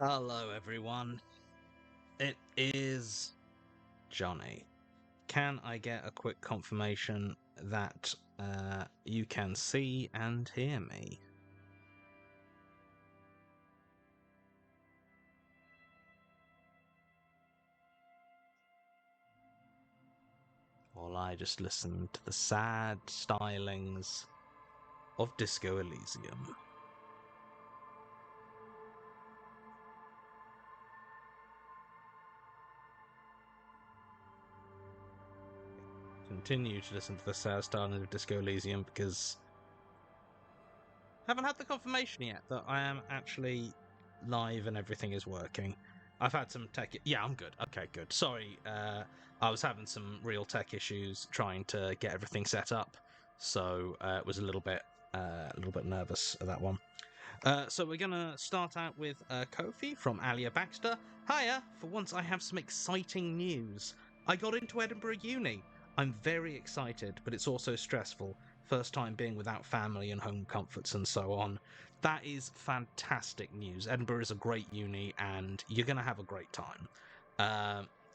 Hello, everyone. It is Johnny. Can I get a quick confirmation that you can see and hear me? While I just listen to the sad stylings of Disco Elysium. Continue to listen to the sad stylings of Disco Elysium because I haven't had the confirmation yet that I am actually live and everything is working. I've had some tech. Yeah, I'm good. Okay, good. Sorry, I was having some real tech issues trying to get everything set up, so it was a little bit nervous at that one. So we're gonna start out with Kofi from Alia Baxter. Hiya! For once, I have some exciting news. I got into Edinburgh Uni. I'm very excited, but it's also stressful. First time being without family and home comforts and so on. That is fantastic news. Edinburgh is a great uni, and you're gonna have a great time.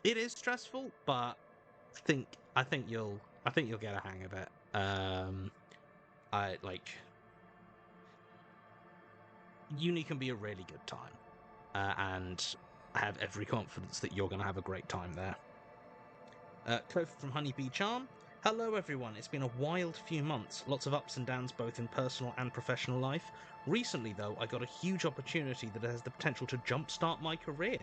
It is stressful, but I think you'll get a hang of it. I like uni can be a really good time, and I have every confidence that you're going to have a great time there. Kofi from Honeybee Charm. Hello, everyone. It's been a wild few months, lots of ups and downs both in personal and professional life. Recently, though, I got a huge opportunity that has the potential to jumpstart my career.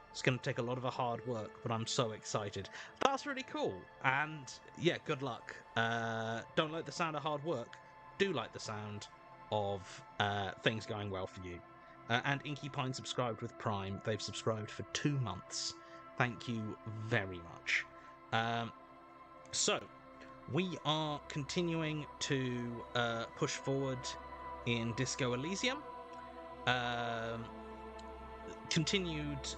It's going to take a lot of hard work, but I'm so excited. That's really cool. And yeah, good luck. Don't like the sound of hard work. Do like the sound of things going well for you. And Inky Pine subscribed with Prime. They've subscribed for 2 months. Thank you very much. So, we are continuing to push forward in Disco Elysium. Continued,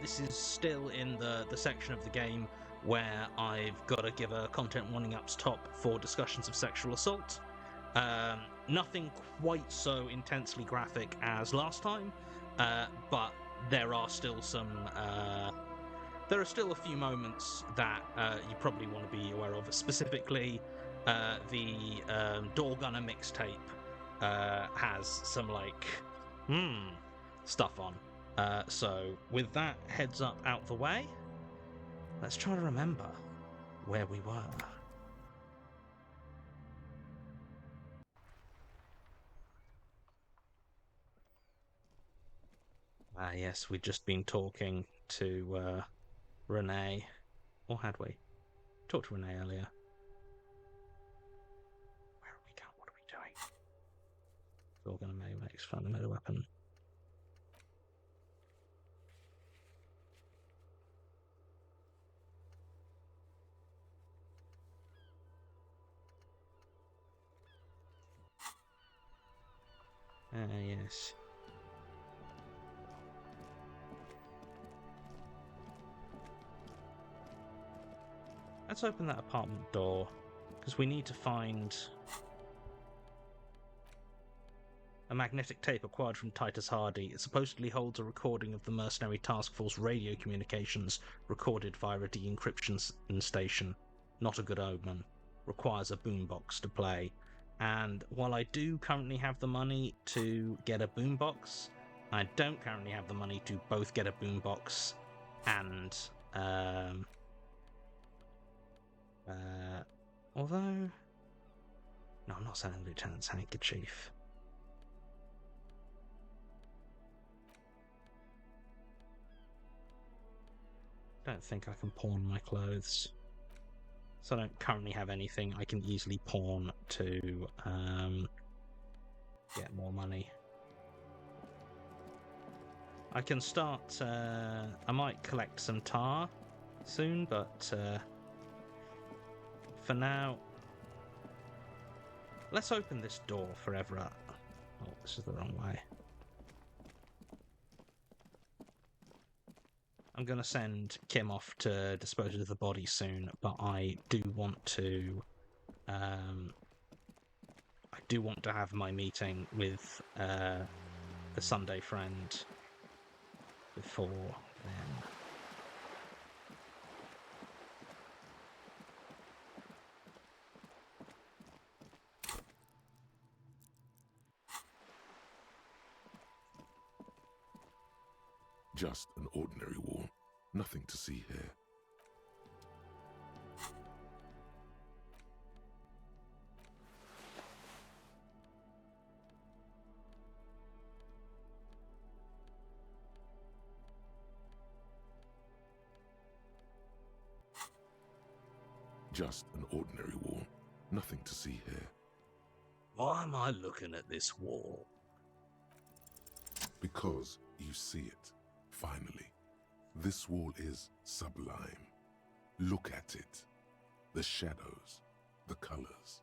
this is still in the section of the game where I've got to give a content warning up top for discussions of sexual assault. Nothing quite so intensely graphic as last time, but there are still a few moments that you probably want to be aware of. Specifically, the Door Gunner mixtape has some stuff on. So with that heads up out the way, let's try to remember where we were. Yes, we'd just been talking to Renee, or had we? Talked to Renee earlier. Where are we going? What are we doing? We're going to make find a murder weapon. Yes. Let's open that apartment door, because we need to find a magnetic tape acquired from Titus Hardy. It supposedly holds a recording of the Mercenary Task Force radio communications recorded via a de-encryption station. Not a good omen. Requires a boombox to play. And while I do currently have the money to get a boombox, I don't currently have the money to both get a boombox and although no, I'm not selling Lieutenant's handkerchief. Don't think I can pawn my clothes, so I don't currently have anything I can easily pawn to get more money. I can start. I might collect some tar soon, but for now, let's open this door forever. Oh, this is the wrong way. I'm going to send Kim off to dispose of the body soon, but I do want to have my meeting with the Sunday friend before then. Just an ordinary wall. Nothing to see here. Just an ordinary wall. Nothing to see here. Why am I looking at this wall? Because you see it, finally. This wall is sublime. Look at it. The shadows, the colors.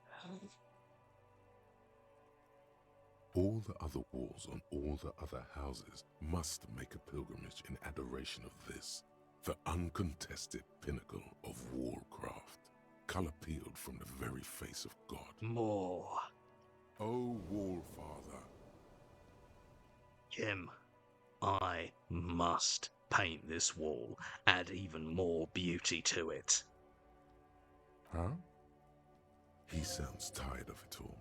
All the other walls on all the other houses must make a pilgrimage in adoration of this, the uncontested pinnacle of wallcraft, color peeled from the very face of God. More. O Wallfather. Kim, I must paint this wall, add even more beauty to it. Huh? He sounds tired of it all.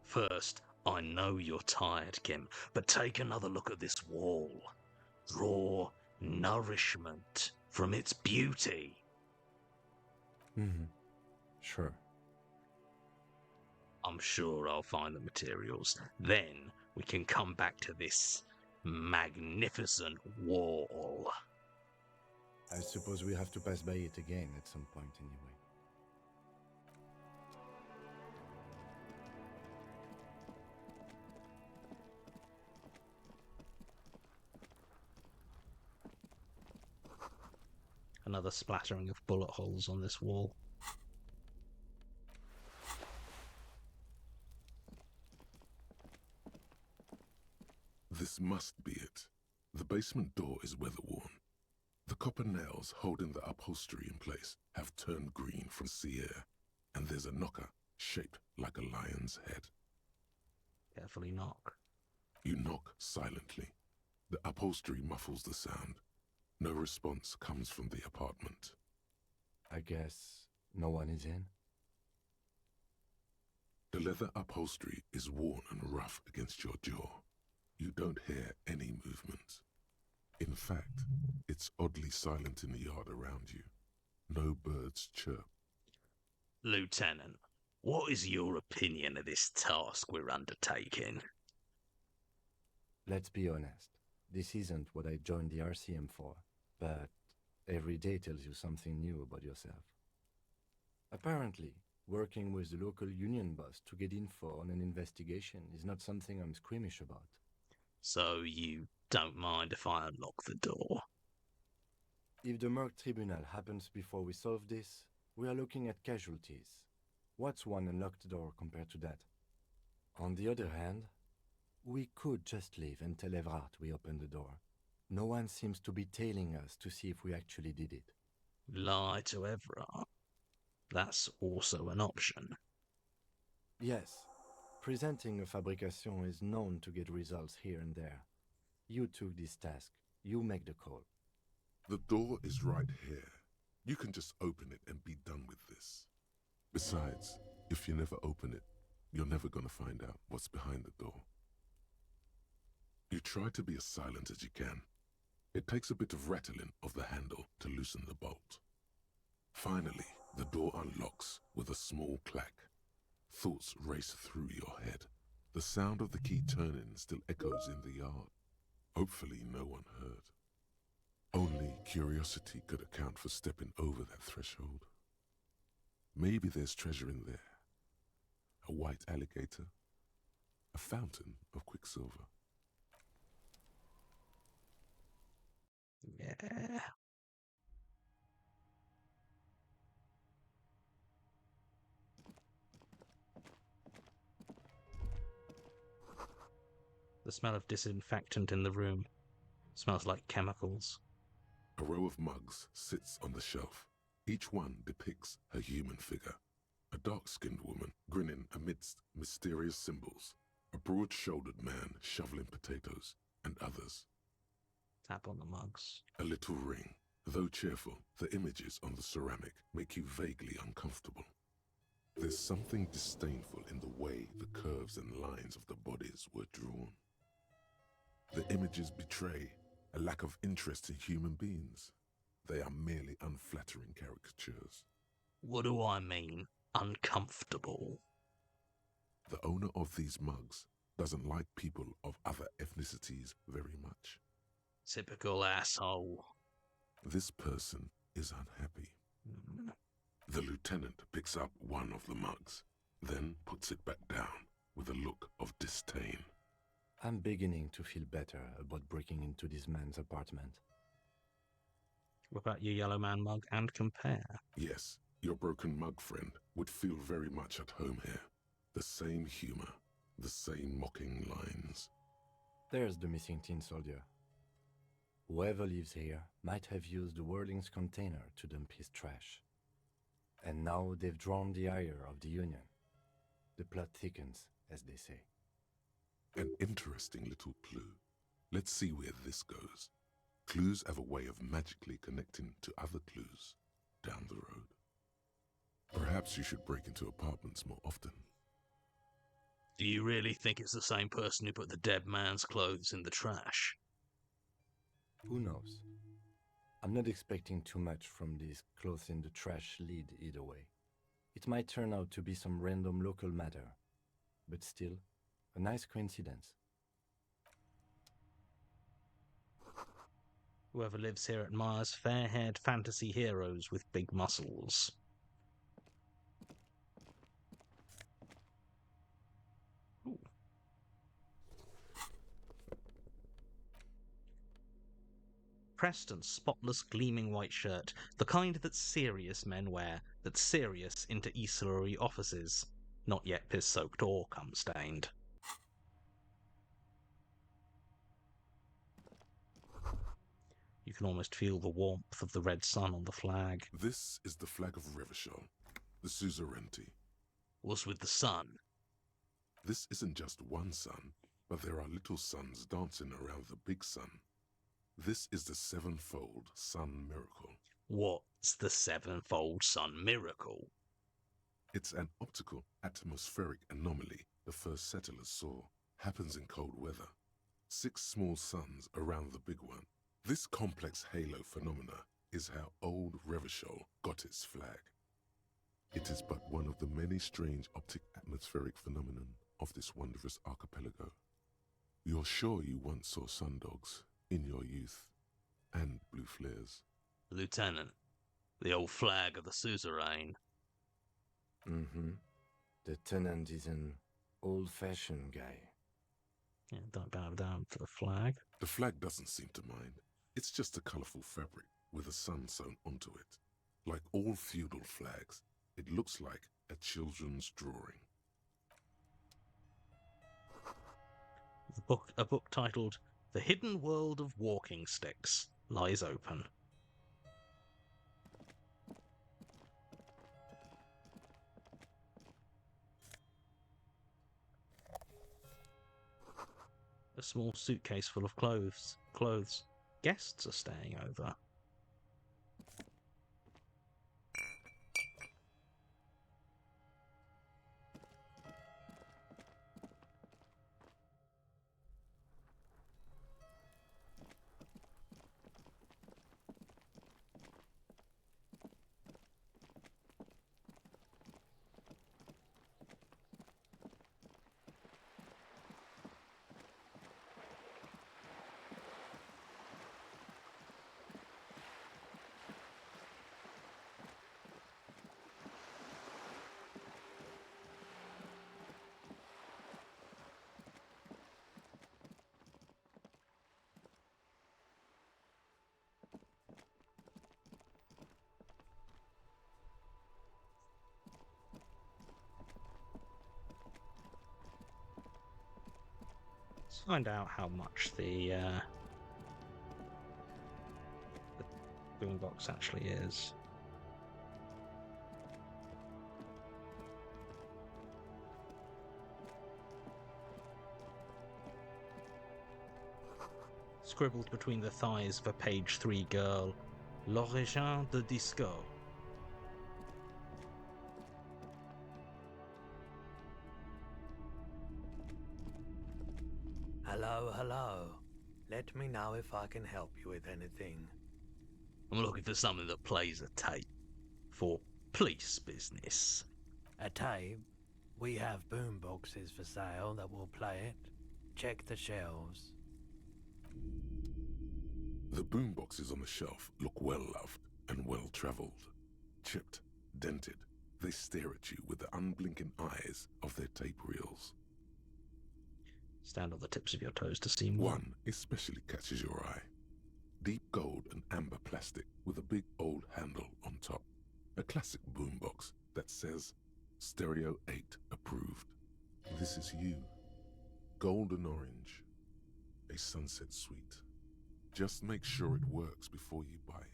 First, I know you're tired, Kim, but take another look at this wall. Draw nourishment from its beauty. Sure. I'm sure I'll find the materials. Then we can come back to this magnificent wall. I suppose we have to pass by it again at some point anyway. Another splattering of bullet holes on this wall. This must be it. The basement door is weather-worn. The copper nails holding the upholstery in place have turned green from sea air, and there's a knocker shaped like a lion's head. Carefully knock. You knock silently. The upholstery muffles the sound. No response comes from the apartment. I guess no one is in? The leather upholstery is worn and rough against your jaw. You don't hear any movement. In fact, it's oddly silent in the yard around you. No birds chirp. Lieutenant, what is your opinion of this task we're undertaking? Let's be honest. This isn't what I joined the RCM for, but every day tells you something new about yourself. Apparently, working with the local union boss to get info on an investigation is not something I'm squeamish about. So you don't mind if I unlock the door? If the Merc Tribunal happens before we solve this, we are looking at casualties. What's one unlocked door compared to that? On the other hand, we could just leave and tell Evrart we opened the door. No one seems to be tailing us to see if we actually did it. Lie to Evrart? That's also an option. Yes, presenting a fabrication is known to get results here and there. You took this task. You make the call. The door is right here. You can just open it and be done with this. Besides, if you never open it, you're never going to find out what's behind the door. You try to be as silent as you can. It takes a bit of rattling of the handle to loosen the bolt. Finally, the door unlocks with a small clack. Thoughts race through your head. The sound of the key turning still echoes in the yard. Hopefully no one heard. Only curiosity could account for stepping over that threshold. Maybe there's treasure in there. A white alligator. A fountain of quicksilver. Yeah. The smell of disinfectant in the room smells like chemicals. A row of mugs sits on the shelf. Each one depicts a human figure. A dark-skinned woman grinning amidst mysterious symbols. A broad-shouldered man shoveling potatoes, and others. Tap on the mugs. A little ring. Though cheerful, the images on the ceramic make you vaguely uncomfortable. There's something disdainful in the way the curves and lines of the bodies were drawn. The images betray a lack of interest in human beings. They are merely unflattering caricatures. What do I mean, uncomfortable? The owner of these mugs doesn't like people of other ethnicities very much. Typical asshole. This person is unhappy. The lieutenant picks up one of the mugs, then puts it back down with a look of disdain. I'm beginning to feel better about breaking into this man's apartment. What about your yellow man mug and compare? Yes, your broken mug friend would feel very much at home here. The same humor, the same mocking lines. There's the missing tin soldier. Whoever lives here might have used the Whirling's container to dump his trash. And now they've drawn the ire of the Union. The plot thickens, as they say. An interesting little clue. Let's see where this goes. Clues have a way of magically connecting to other clues down the road. Perhaps you should break into apartments more often. Do you really think it's the same person who put the dead man's clothes in the trash? Who knows? I'm not expecting too much from this clothes in the trash lead either way. It might turn out to be some random local matter, but still, a nice coincidence. Whoever lives here admires fair-haired fantasy heroes with big muscles. Ooh. Preston's spotless, gleaming white shirt, the kind that serious men wear, that's serious into Easterly offices, not yet piss-soaked or cum-stained. You can almost feel the warmth of the red sun on the flag. This is the flag of Revachol, the suzerainty. Was with the sun. This isn't just one sun, but there are little suns dancing around the big sun. This is the sevenfold sun miracle. What's the sevenfold sun miracle? It's an optical atmospheric anomaly the first settlers saw. Happens in cold weather. 6 small suns around the big one. This complex halo phenomena is how old Revachol got its flag. It is but one of the many strange optic atmospheric phenomenon of this wondrous archipelago. You're sure you once saw sundogs in your youth, and blue flares. Lieutenant, the old flag of the suzerain. Mm-hmm. The tenant is an old-fashioned guy. Yeah, don't bow down to the flag. The flag doesn't seem to mind. It's just a colourful fabric with a sun sewn onto it. Like all feudal flags, it looks like a children's drawing. A book titled The Hidden World of Walking Sticks lies open. A small suitcase full of clothes. Guests are staying over. Let's find out how much the boombox actually is. It's scribbled between the thighs of a page 3 girl, L'origine de disco. Hello, hello. Let me know if I can help you with anything. I'm looking for something that plays a tape for police business. A tape? We have boom boxes for sale that will play it. Check the shelves. The boomboxes on the shelf look well-loved and well-travelled. Chipped, dented, they stare at you with the unblinking eyes of their tape reels. Stand on the tips of your toes to see more. One especially catches your eye. Deep gold and amber plastic with a big old handle on top. A classic boombox that says Stereo 8 approved. This is you. Golden orange. A sunset suite. Just make sure it works before you buy it.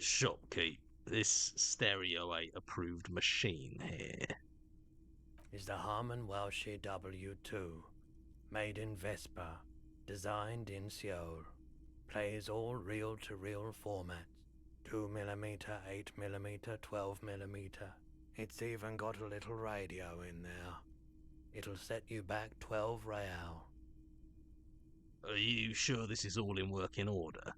Shopkeep, this Stereo 8 approved machine here is the Harman Welsh W2. Made in Vespa. Designed in Seoul. Plays all reel-to-reel formats. 2mm, 8mm, 12mm. It's even got a little radio in there. It'll set you back 12 real. Are you sure this is all in working order?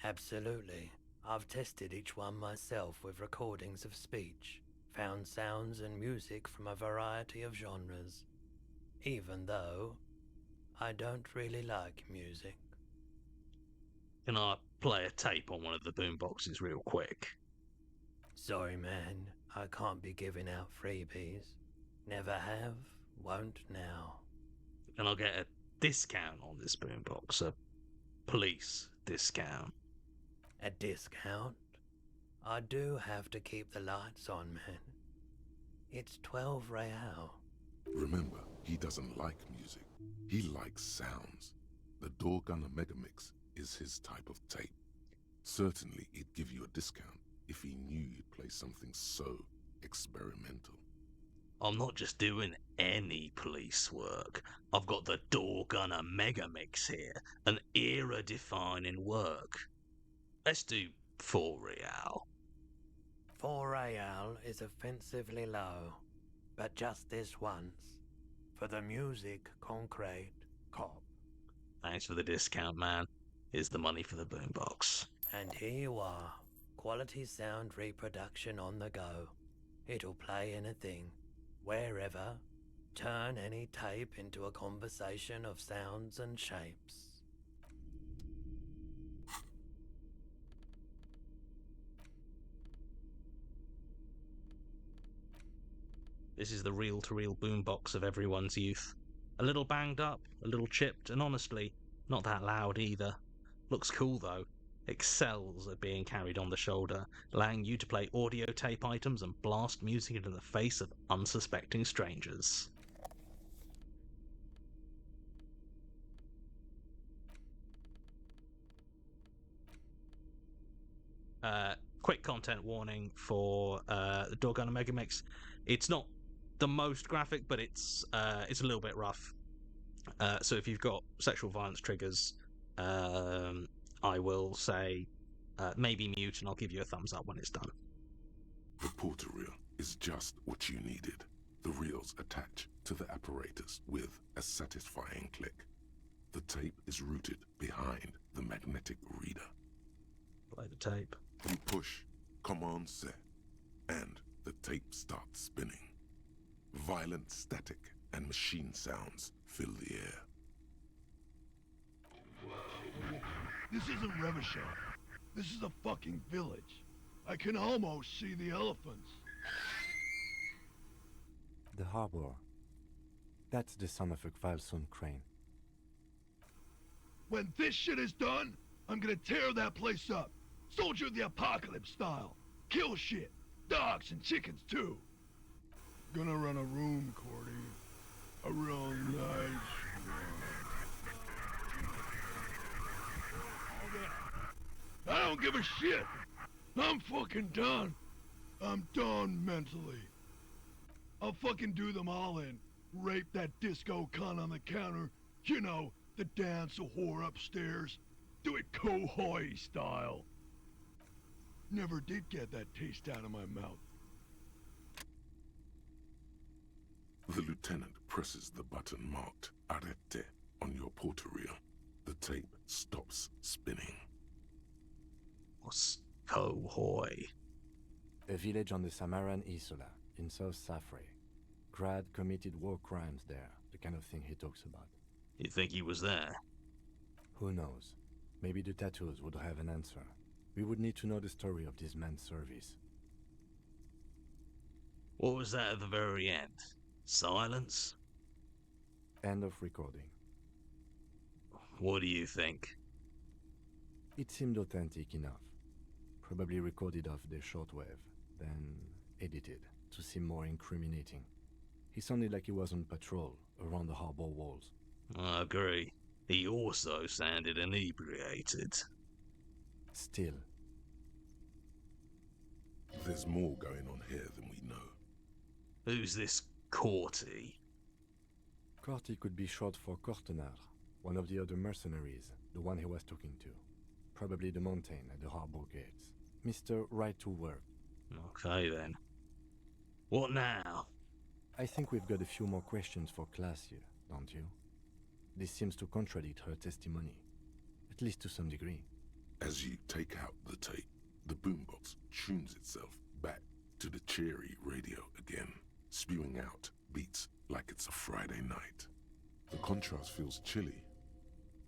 Absolutely. I've tested each one myself with recordings of speech, found sounds and music from a variety of genres, even though I don't really like music. Can I play a tape on one of the boomboxes real quick? Sorry, man. I can't be giving out freebies. Never have, won't now. Can I get a discount on this boombox? A police discount? A discount? I do have to keep the lights on, man. It's 12 real. Remember, he doesn't like music. He likes sounds. The Door Gunner Megamix is his type of tape. Certainly, he'd give you a discount if he knew you'd play something so experimental. I'm not just doing any police work. I've got the Door Gunner Megamix here, an era-defining work. Let's do 4 real. 4 real is offensively low, but just this once. For the music, concrete, cop. Thanks for the discount, man. Here's the money for the boombox. And here you are. Quality sound reproduction on the go. It'll play anything, wherever. Turn any tape into a conversation of sounds and shapes. This is the reel-to-reel boombox of everyone's youth. A little banged up, a little chipped, and honestly, not that loud either. Looks cool though. Excels at being carried on the shoulder, allowing you to play audio tape items and blast music into the face of unsuspecting strangers. Quick content warning for the Door Gunner Megamix. It's not the most graphic, but it's a little bit rough. So if you've got sexual violence triggers, I will say maybe mute, and I'll give you a thumbs up when it's done. The porter reel is just what you needed. The reels attach to the apparatus with a satisfying click. The tape is rooted behind the magnetic reader. Play the tape. You push command set, and the tape starts spinning. Violent static and machine sounds fill the air. This isn't Revachol. This is a fucking village. I can almost see the elephants. The harbor. That's the son of a Kvalsund crane. When this shit is done, I'm gonna tear that place up. Soldier of the apocalypse style. Kill shit. Dogs and chickens too. Gonna run a room, Cordy. A real nice one. I don't give a shit. I'm fucking done. I'm done mentally. I'll fucking do them all in. Rape that disco cunt on the counter. You know, The dance a whore upstairs. Do it Kohoi style. Never did get that taste out of my mouth. The lieutenant presses the button marked Arete on your portal reel. The tape stops spinning. What's Kohoi? A village on the Samaran Isola, in South Safre. Grad committed war crimes there, the kind of thing he talks about. You think he was there? Who knows? Maybe the tattoos would have an answer. We would need to know the story of this man's service. What was that at the very end? Silence? End of recording. What do you think? It seemed authentic enough. Probably recorded off the shortwave, then edited to seem more incriminating. He sounded like he was on patrol around the harbor walls. I agree. He also sounded inebriated. Still, There's more going on here than we know. Who's this Corty? Corty could be short for Cortenard, one of the other mercenaries, the one he was talking to. Probably the mountain at the harbor gates. Mr. Right to Work. Okay then. What now? I think we've got a few more questions for class here, don't you? This seems to contradict her testimony, at least to some degree. As you take out the tape, the boombox tunes itself back to the cheery radio again, spewing out beats like it's a Friday night. The contrast feels chilly,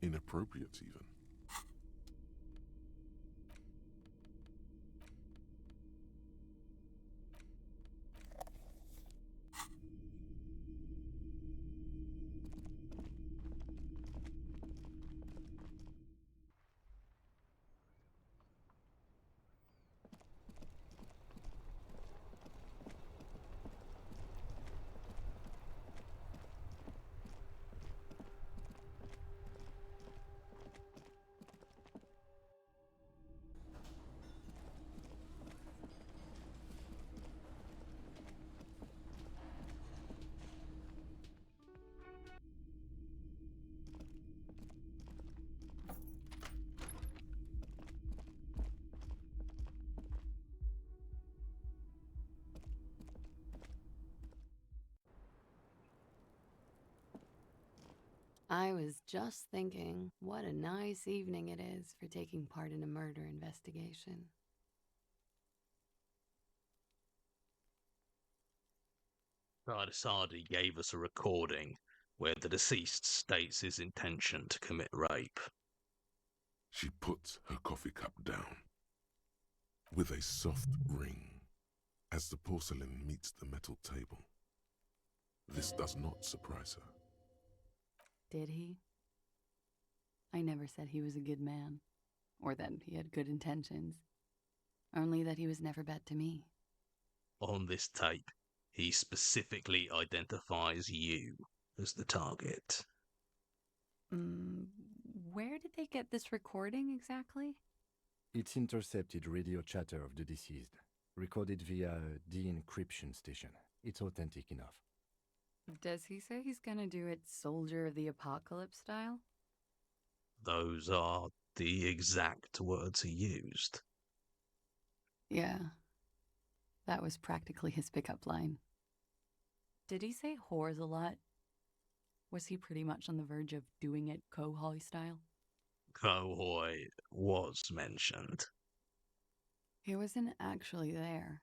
inappropriate even. I was just thinking, what a nice evening it is for taking part in a murder investigation. Sadi gave us a recording where the deceased states his intention to commit rape. She puts her coffee cup down with a soft ring as the porcelain meets the metal table. This does not surprise her. Did he? I never said he was a good man, or that he had good intentions, only that he was never bad to me. On this tape, he specifically identifies you as the target. Where did they get this recording exactly? It's intercepted radio chatter of the deceased, recorded via a de-encryption station. It's authentic enough. Does he say he's gonna do it Soldier of the Apocalypse style? Those are the exact words he used. Yeah. That was practically his pickup line. Did he say whores a lot? Was he pretty much on the verge of doing it Kohoi style? Kohoi was mentioned. He wasn't actually there.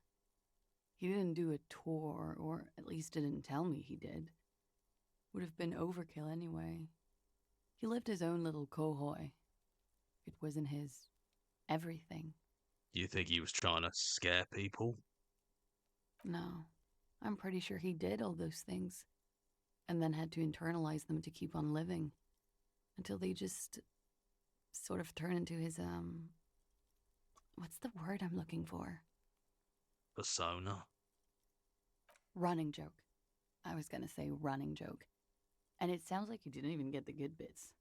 He didn't do a tour, or at least didn't tell me he did. Would have been overkill anyway. He lived his own little Kohoi. It wasn't his everything. You think he was trying to scare people? No, I'm pretty sure he did all those things, and then had to internalize them to keep on living, until they just sort of turn into his, what's the word I'm looking for? Persona? Running joke. I was gonna say running joke. And it sounds like you didn't even get the good bits.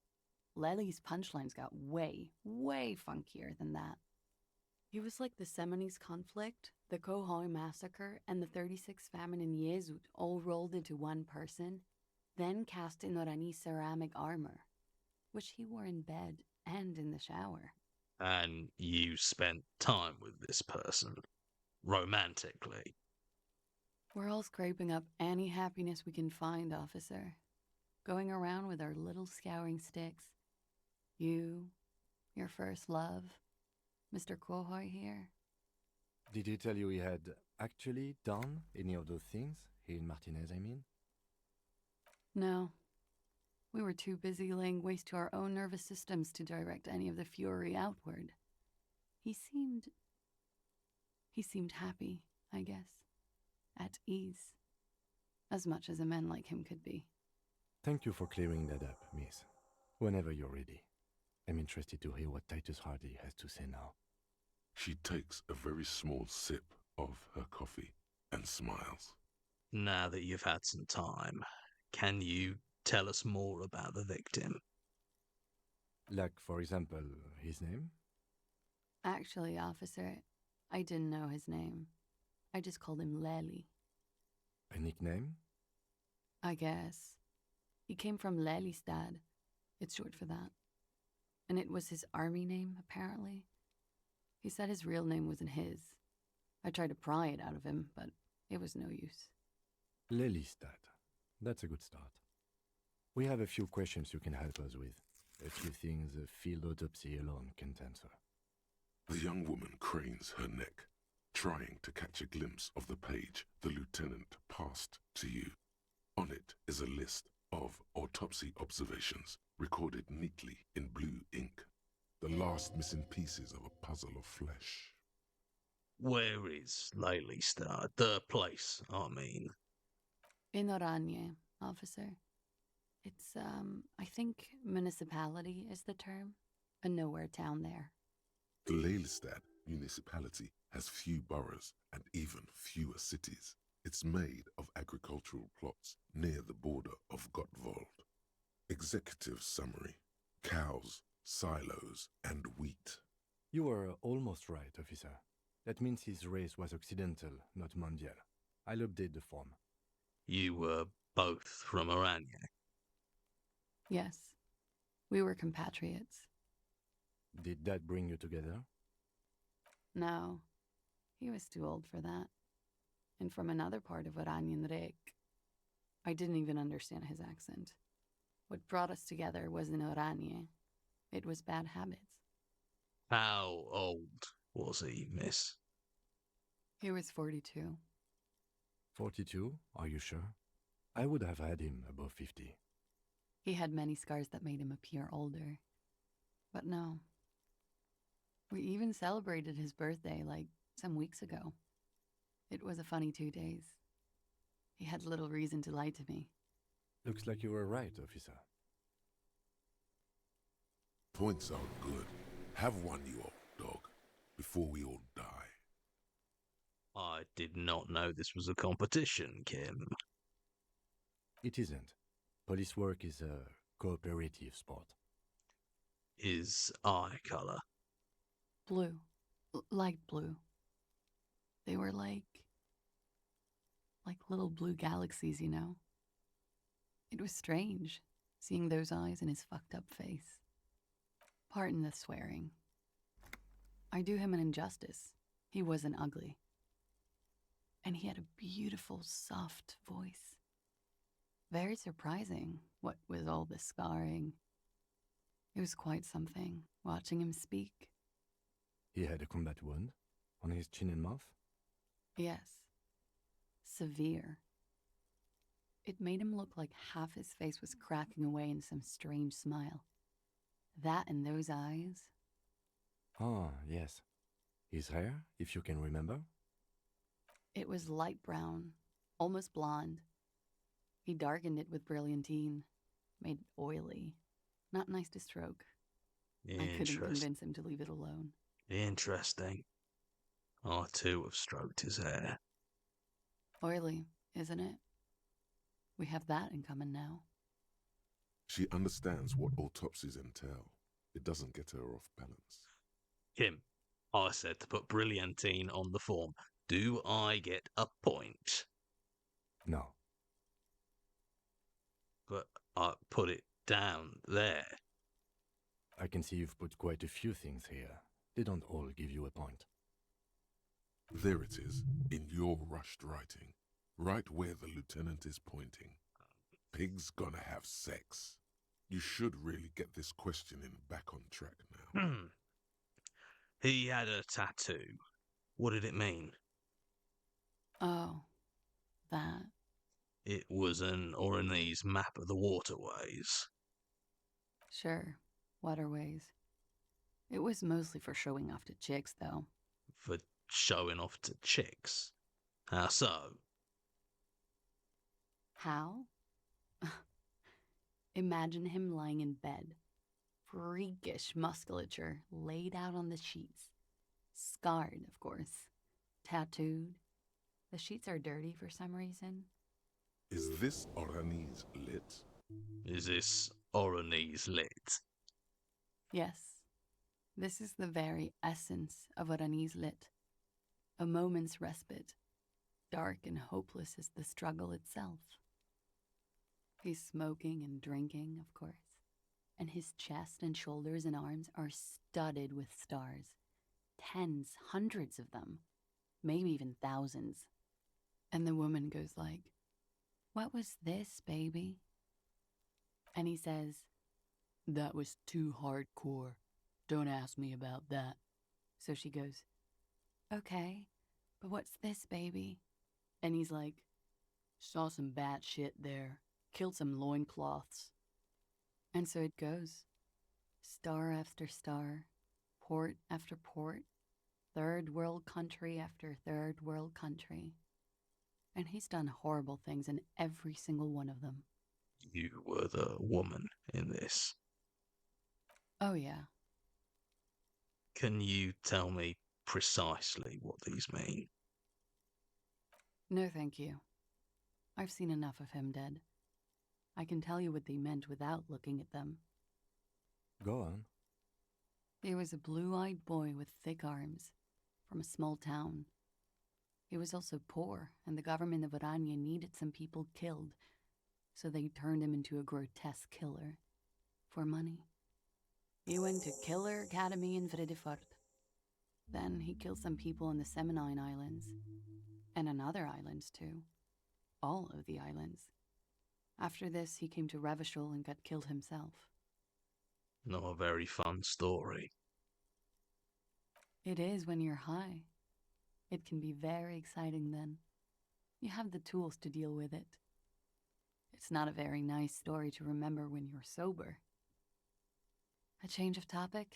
Lely's punchlines got way, way funkier than that. He was like the Seminoles conflict, the Kohoi massacre, and the 36 famine in Yezut all rolled into one person, then cast in Orani ceramic armor. which he wore in bed and in the shower. And you spent time with this person, romantically. We're all scraping up any happiness we can find, officer. Going around with our little scouring sticks. You, your first love, Mr. Quohoy here. Did he tell you he had actually done any of those things? He and Martinez, I mean? No. We were too busy laying waste to our own nervous systems to direct any of the fury outward. He seemed happy, I guess. At ease. As much as a man like him could be. Thank you for clearing that up, miss. Whenever you're ready. I'm interested to hear what Titus Hardy has to say now. She takes a very small sip of her coffee and smiles. Now that you've had some time, can you tell us more about the victim? Like, for example, his name? Actually, officer, I didn't know his name. I just called him Lely. A nickname? I guess. He came from Lelystad. It's short for that. And it was his army name, apparently. He said his real name wasn't his. I tried to pry it out of him, but it was no use. Lelystad. That's a good start. We have a few questions you can help us with. A few things a field autopsy alone can't answer. The young woman cranes her neck, trying to catch a glimpse of the page the lieutenant passed to you. On it is a list of autopsy observations recorded neatly in blue ink. The last missing pieces of a puzzle of flesh. Where is Lelystad? The place, I mean. In Oranje, officer. It's, I think municipality is the term. A nowhere town there. The Lelystad municipality has few boroughs and even fewer cities. It's made of agricultural plots near the border of Gottwald. Executive summary: cows, silos, and wheat. You were almost right, officer. That means his race was Occidental, not Mondial. I'll update the form. You were both from Oranje. Yes. We were compatriots. Did that bring you together? No. He was too old for that. And from another part of Oranjenrijk. I didn't even understand his accent. What brought us together wasn't Oranje. It was bad habits. How old was he, miss? He was 42. 42? Are you sure? I would have had him above 50. He had many scars that made him appear older. But no. We even celebrated his birthday, like, some weeks ago. It was a funny 2 days. He had little reason to lie to me. Looks like you were right, officer. Points are good. Have one, you old dog, before we all die. I did not know this was a competition, Kim. It isn't. Police work is a cooperative sport. His eye color. Blue. Light blue. They were like little blue galaxies, you know? It was strange, seeing those eyes in his fucked up face. Pardon the swearing. I do him an injustice. He wasn't ugly. And he had a beautiful, soft voice. Very surprising, what with all the scarring. It was quite something, watching him speak. He had a combat wound on his chin and mouth? Yes. Severe. It made him look like half his face was cracking away in some strange smile. That and those eyes. Ah, yes. His hair, if you can remember? It was light brown, almost blonde. He darkened it with brilliantine, made it oily. Not nice to stroke. I couldn't convince him to leave it alone. Interesting. I too have stroked his hair. Oily, isn't it? We have that in common now. She understands what autopsies entail. It doesn't get her off balance. Kim, I said to put brilliantine on the form. Do I get a point? No. But I put it down there. I can see you've put quite a few things here. They don't all give you a point. There it is, in your rushed writing, right where the lieutenant is pointing. Pig's gonna have sex. You should really get this questioning back on track now. He had a tattoo. What did it mean? Oh, that. It was an Oranese map of the waterways. Sure, waterways. It was mostly for showing off to chicks, though. For showing off to chicks. How so? How? Imagine him lying in bed. Freakish musculature laid out on the sheets. Scarred, of course. Tattooed. The sheets are dirty for some reason. Is this Oranese lit? Is this Oranese lit? Yes. This is the very essence of Oranese lit. A moment's respite. Dark and hopeless as the struggle itself. He's smoking and drinking, of course, and his chest and shoulders and arms are studded with stars. Tens, hundreds of them, maybe even thousands. And the woman goes like, "What was this, baby?" And he says, "That was too hardcore. Don't ask me about that." So she goes, "Okay, but what's this, baby?" And he's like, "Saw some bat shit there. Killed some loincloths." And so it goes. Star after star, port after port, third world country after third world country. And he's done horrible things in every single one of them. You were the woman in this. Oh, yeah. Can you tell me precisely what these mean? No, thank you. I've seen enough of him dead. I can tell you what they meant without looking at them. Go on. He was a blue-eyed boy with thick arms, from a small town. He was also poor, and the government of Orania needed some people killed, so they turned him into a grotesque killer. For money. He went to Killer Academy in Vredefort. Then he killed some people in the Seminine Islands. And on other islands, too. All of the islands. After this, he came to Revachol and got killed himself. Not a very fun story. It is when you're high. It can be very exciting then. You have the tools to deal with it. It's not a very nice story to remember when you're sober. A change of topic?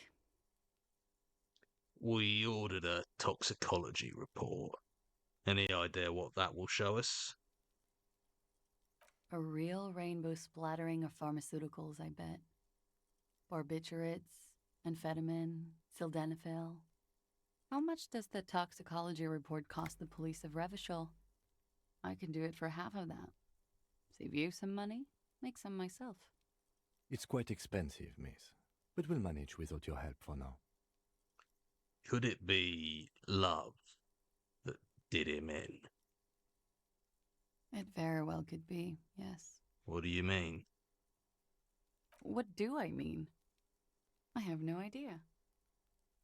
We ordered a toxicology report. Any idea what that will show us? A real rainbow splattering of pharmaceuticals, I bet. Barbiturates, amphetamine, sildenafil. How much does the toxicology report cost the police of Revachol? I can do it for half of that. Save you some money, make some myself. It's quite expensive, miss, but we'll manage without your help for now. Could it be love that did him in? It very well could be, yes. What do you mean? What do I mean? I have no idea.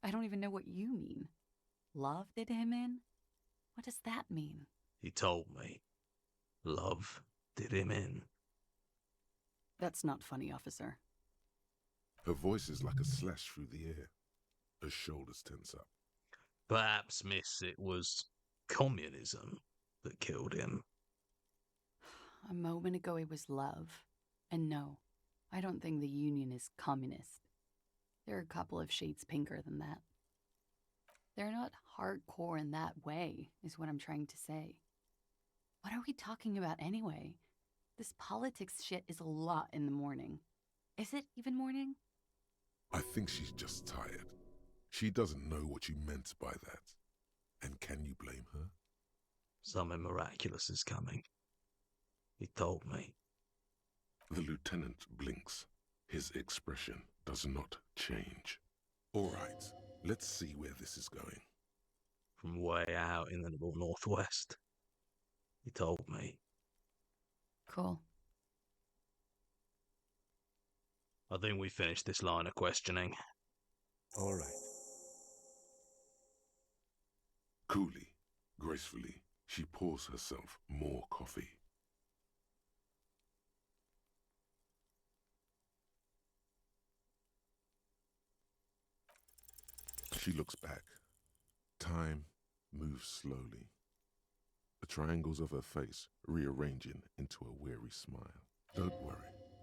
I don't even know what you mean. Love did him in? What does that mean? He told me. Love did him in. That's not funny, officer. Her voice is like a slash through the air. Her shoulders tense up. Perhaps, miss, it was communism that killed him. A moment ago it was love. And no, I don't think the Union is communist. They're a couple of shades pinker than that. They're not hardcore in that way, is what I'm trying to say. What are we talking about anyway? This politics shit is a lot in the morning. Is it even morning? I think she's just tired. She doesn't know what you meant by that. And can you blame her? Something miraculous is coming. He told me. The lieutenant blinks. His expression does not change. All right, let's see where this is going. From way out in the northwest. He told me. Cool. I think we finished this line of questioning. All right. Coolly, gracefully, she pours herself more coffee. She looks back. Time moves slowly. The triangles of her face rearranging into a weary smile. Don't worry.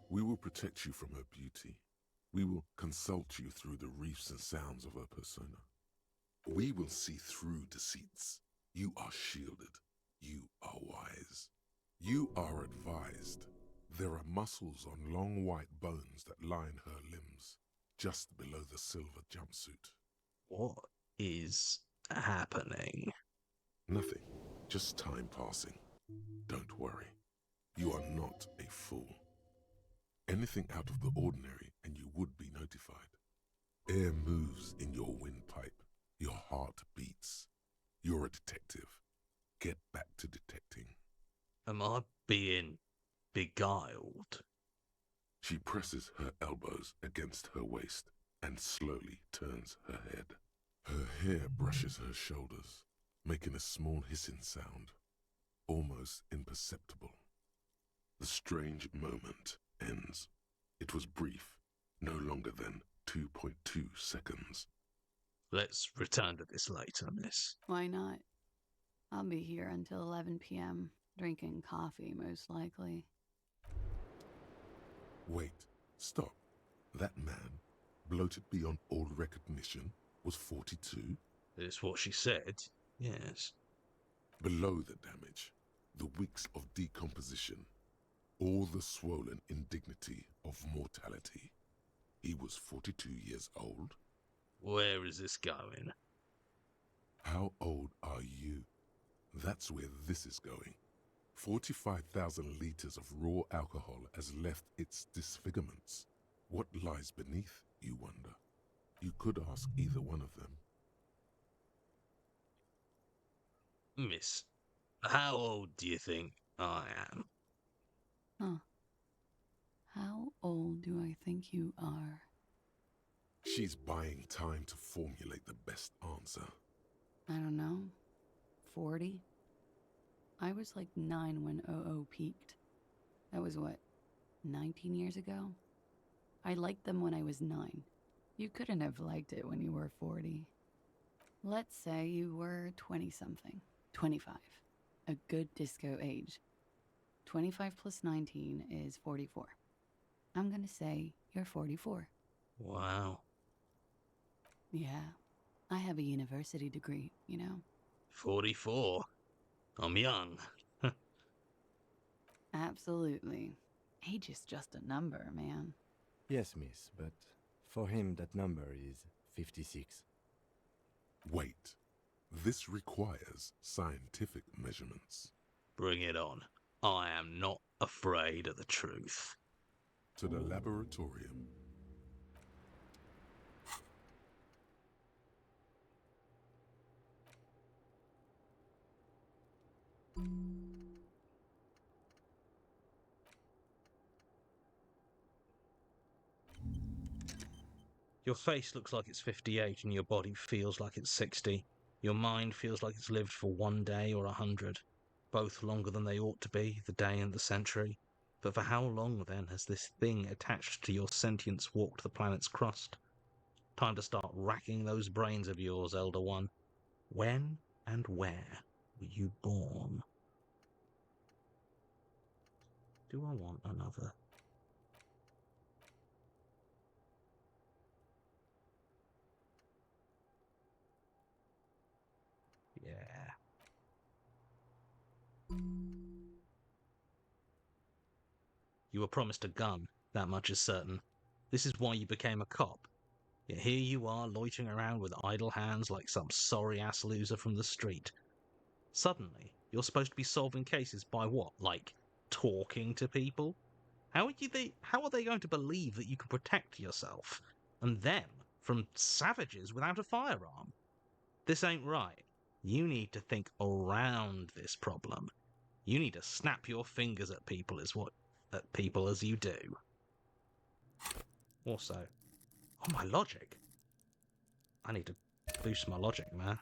We will protect you from her beauty. We will consult you through the reefs and sounds of her persona. We will see through deceits. You are shielded. You are wise. You are advised. There are muscles on long white bones that line her limbs, just below the silver jumpsuit. What is happening? Nothing, just time passing. Don't worry. You are not a fool. Anything out of the ordinary and you would be notified. Air moves in your windpipe. Your heart beats. You're a detective. Get back to detecting. Am I being beguiled? She presses her elbows against her waist and slowly turns her head. Her hair brushes her shoulders, making a small hissing sound, almost imperceptible. The strange moment ends. It was brief, no longer than 2.2 seconds. Let's return to this later, miss. Why not? I'll be here until 11 p.m., drinking coffee, most likely. Wait, stop. That man, bloated beyond all recognition, was 42? Is what she said, yes. Below the damage, the weeks of decomposition, all the swollen indignity of mortality. He was 42 years old? Where is this going? How old are you? That's where this is going. 45,000 litres of raw alcohol has left its disfigurements. What lies beneath, you wonder? You could ask either one of them. Miss, how old do you think I am? Huh. How old do I think you are? She's buying time to formulate the best answer. I don't know. 40? I was like 9 when OO peaked. That was what, 19 years ago? I liked them when I was 9. You couldn't have liked it when you were 40. Let's say you were 20-something. 25. A good disco age. 25 plus 19 is 44. I'm gonna say you're 44. Wow. Yeah. I have a university degree, you know? 44. I'm young. Absolutely. Age is just a number, man. Yes, miss, but for him that number is 56. Wait. This requires scientific measurements. Bring it on. I am not afraid of the truth. To the laboratorium. Your face looks like it's 58 and your body feels like it's 60. Your mind feels like it's lived for 1 day or 100. Both longer than they ought to be, the day and the century. But for how long, then, has this thing attached to your sentience walked the planet's crust? Time to start racking those brains of yours, Elder One. When and where were you born? Do I want another? Yeah. You were promised a gun, that much is certain. This is why you became a cop. Yet here you are loitering around with idle hands like some sorry-ass loser from the street. Suddenly, you're supposed to be solving cases by what? Like, talking to people? How are they going to believe that you can protect yourself, and them, from savages without a firearm? This ain't right. You need to think around this problem. You need to snap your fingers at people as you do. Also, oh, my logic. I need to boost my logic, man.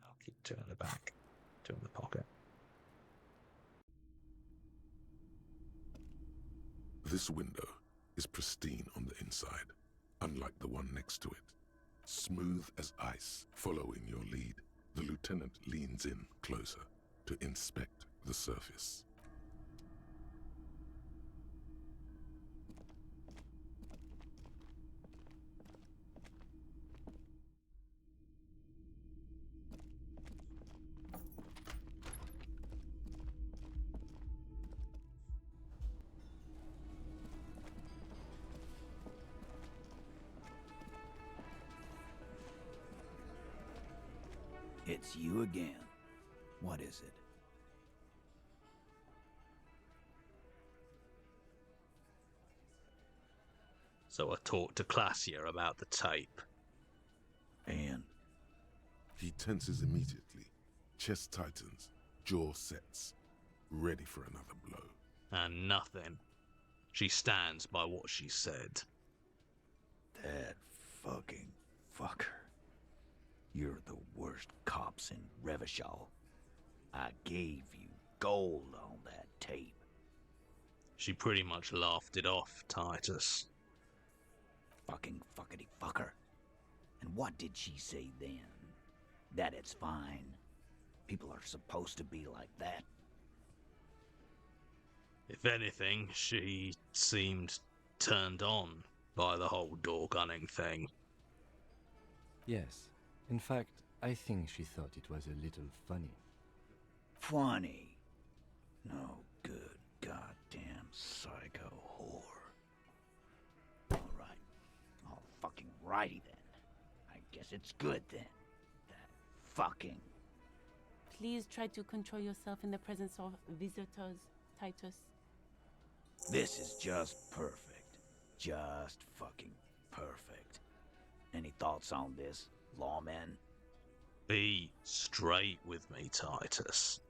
I'll keep 2 in the back, 2 in the pocket. This window is pristine on the inside, unlike the one next to it. Smooth as ice. Following your lead, the lieutenant leans in closer to inspect the surface. It's you again. What is it? So I talked to Classier about the tape. And He tenses immediately, chest tightens, jaw sets, ready for another blow. And nothing. She stands by what she said. that fucking fucker. You're the worst cops in Revachol. I gave you gold on that tape. She pretty much laughed it off, Titus. Fucking fuckity fucker. And what did she say then? That it's fine. People are supposed to be like that. If anything, she seemed turned on by the whole door gunning thing. Yes. In fact, I think she thought it was a little funny. Funny. No good goddamn psycho whore. Alright. All fucking righty then. I guess it's good then. That fucking... Please try to control yourself in the presence of visitors, Titus. This is just perfect. Just fucking perfect. Any thoughts on this, lawman? Be straight with me, Titus.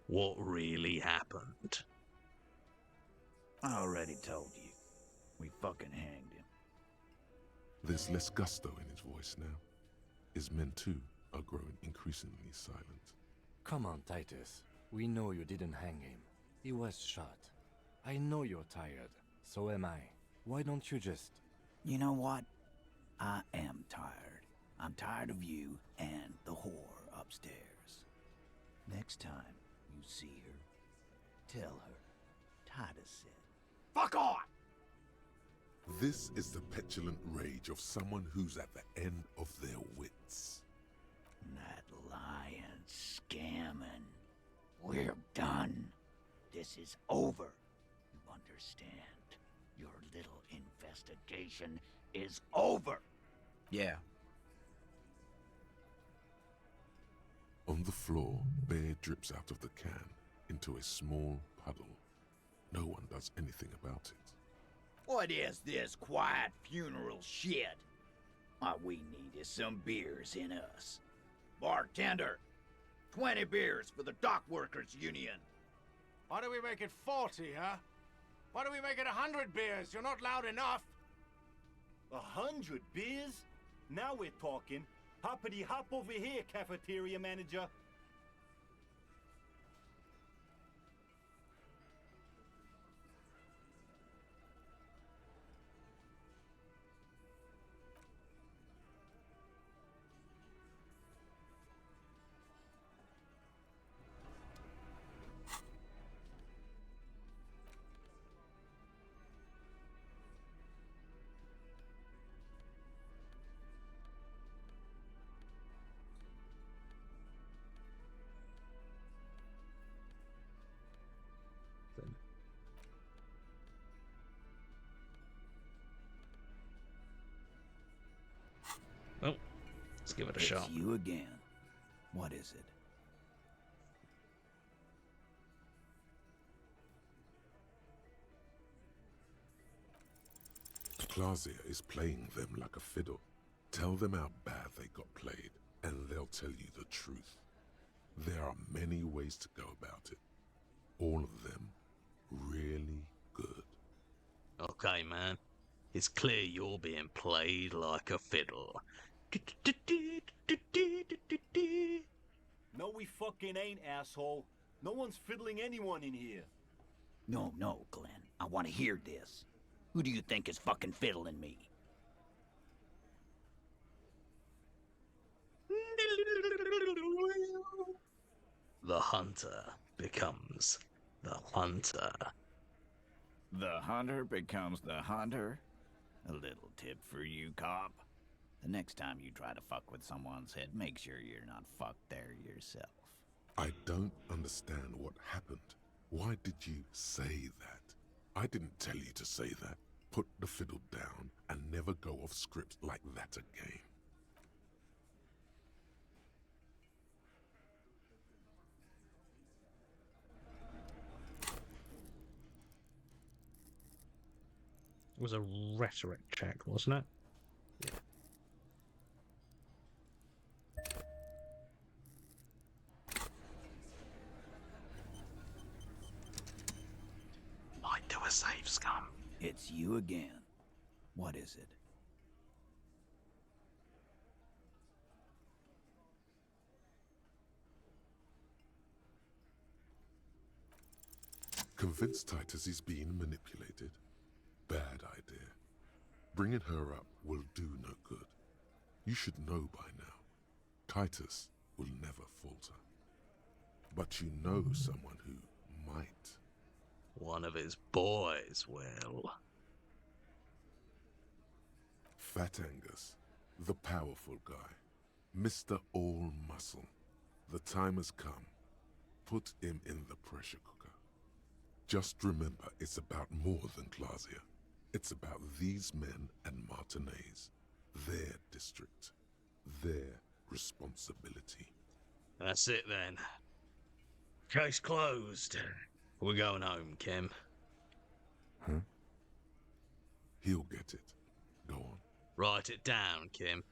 What really happened? I already told you. We fucking hanged him. There's less gusto in his voice now. His men too are growing increasingly silent. Come on, Titus. We know you didn't hang him. He was shot. I know you're tired. So am I. Why don't you just... You know what? I am tired. I'm tired of you and the whore upstairs. Next time you see her, tell her Titus said, "Fuck off!" This is the petulant rage of someone who's at the end of their wits. That lying, scamming. We're done. This is over. You understand? Your little investigation is over. Yeah. On the floor, beer drips out of the can into a small puddle. No one does anything about it. What is this quiet funeral shit? All we need is some beers in us. Bartender, 20 beers for the Dock Workers Union. Why do we make it 40, huh? Why do we make it 100 beers? You're not loud enough. 100 beers? Now we're talking. Hoppity hop over here, cafeteria manager. Oh, let's give it a It's shot. you again. What is it? Clausia is playing them like a fiddle. Tell them how bad they got played, and they'll tell you the truth. There are many ways to go about it. All of them really good. Okay, man. It's clear you're being played like a fiddle. No, we fucking ain't, asshole. No one's fiddling anyone in here. No, Glenn. I want to hear this. Who do you think is fucking fiddling me? The hunter becomes the hunter. The hunter becomes the hunter? A little tip for you, cop. The next time you try to fuck with someone's head, make sure you're not fucked there yourself. I don't understand what happened. Why did you say that? I didn't tell you to say that. Put the fiddle down and never go off script like that again. It was a rhetoric check, wasn't it? Yeah. Might do a save, scum. It's you again. What is it? Convince Titus he's being manipulated. Bad idea. Bringing her up will do no good. You should know by now. Titus will never falter. But you know someone who might. One of his boys will. Fat Angus, the powerful guy. Mr. All Muscle. The time has come. Put him in the pressure cooker. Just remember, it's about more than Clausia. It's about these men and Martinez. Their district. Their responsibility. That's it then. Case closed. We're going home, Kim. Huh? He'll get it. Go on. Write it down, Kim.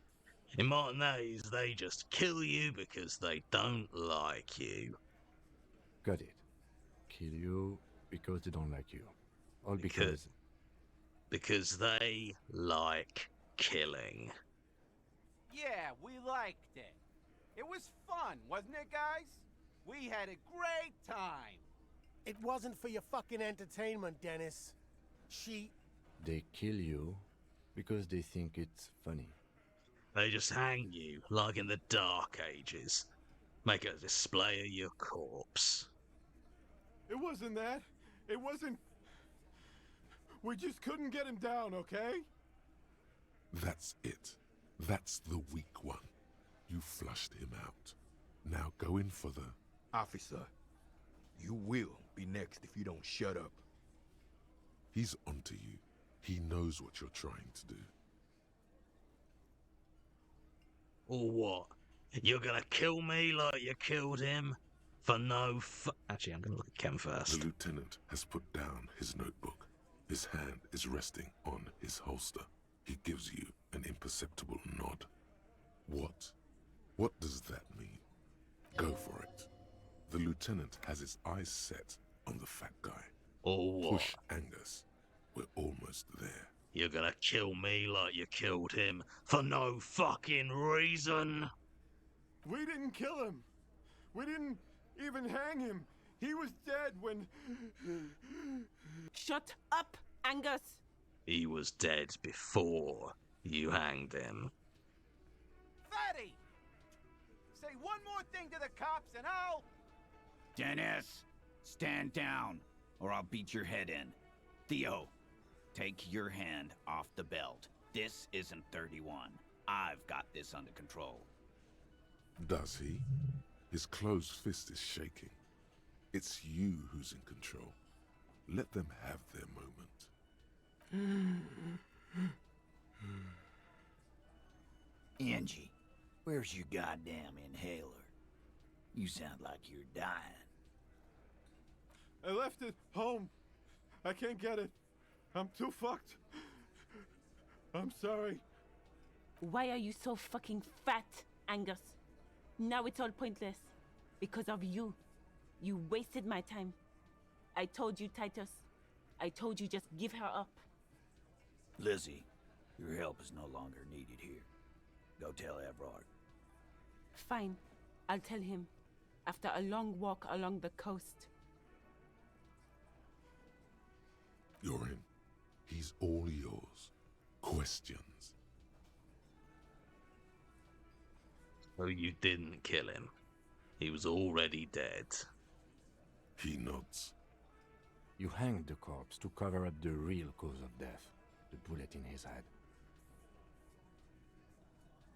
In Martinez, they just kill you because they don't like you. Got it. Kill you because they don't like you. All because... Because they like killing. Yeah, we liked it. It was fun, wasn't it, guys? We had a great time. It wasn't for your fucking entertainment, Dennis. They kill you because they think it's funny. They just hang you, like in the Dark Ages. Make a display of your corpse. It wasn't that. It wasn't... We just couldn't get him down, okay? That's it. That's the weak one. You flushed him out. Now go in for the... Officer, you will be next if you don't shut up. He's onto you. He knows what you're trying to do. Or what? You're gonna kill me like you killed him? For no Actually, I'm gonna look at Ken first. The lieutenant has put down his notebook. His hand is resting on his holster. He gives you an imperceptible nod. What? What does that mean? Go for it. The lieutenant has his eyes set on the fat guy. Or what? Push Angus. We're almost there. You're gonna kill me like you killed him for no fucking reason? We didn't kill him. We didn't even hang him. He was dead when... Shut up, Angus! He was dead before you hanged him. Fatty! Say one more thing to the cops and I'll... Dennis, stand down, or I'll beat your head in. Theo, take your hand off the belt. This isn't 31. I've got this under control. Does he? His closed fist is shaking. It's you who's in control. Let them have their moment. Angie, where's your goddamn inhaler? You sound like you're dying. I left it home. I can't get it. I'm too fucked. I'm sorry. Why are you so fucking fat, Angus? Now it's all pointless. Because of you. You wasted my time. I told you, Titus. I told you just give her up. Lizzie, your help is no longer needed here. Go tell Everard. Fine. I'll tell him. After a long walk along the coast. You're in. He's all yours. Questions? So you didn't kill him. He was already dead. He nods. You hanged the corpse to cover up the real cause of death, the bullet in his head.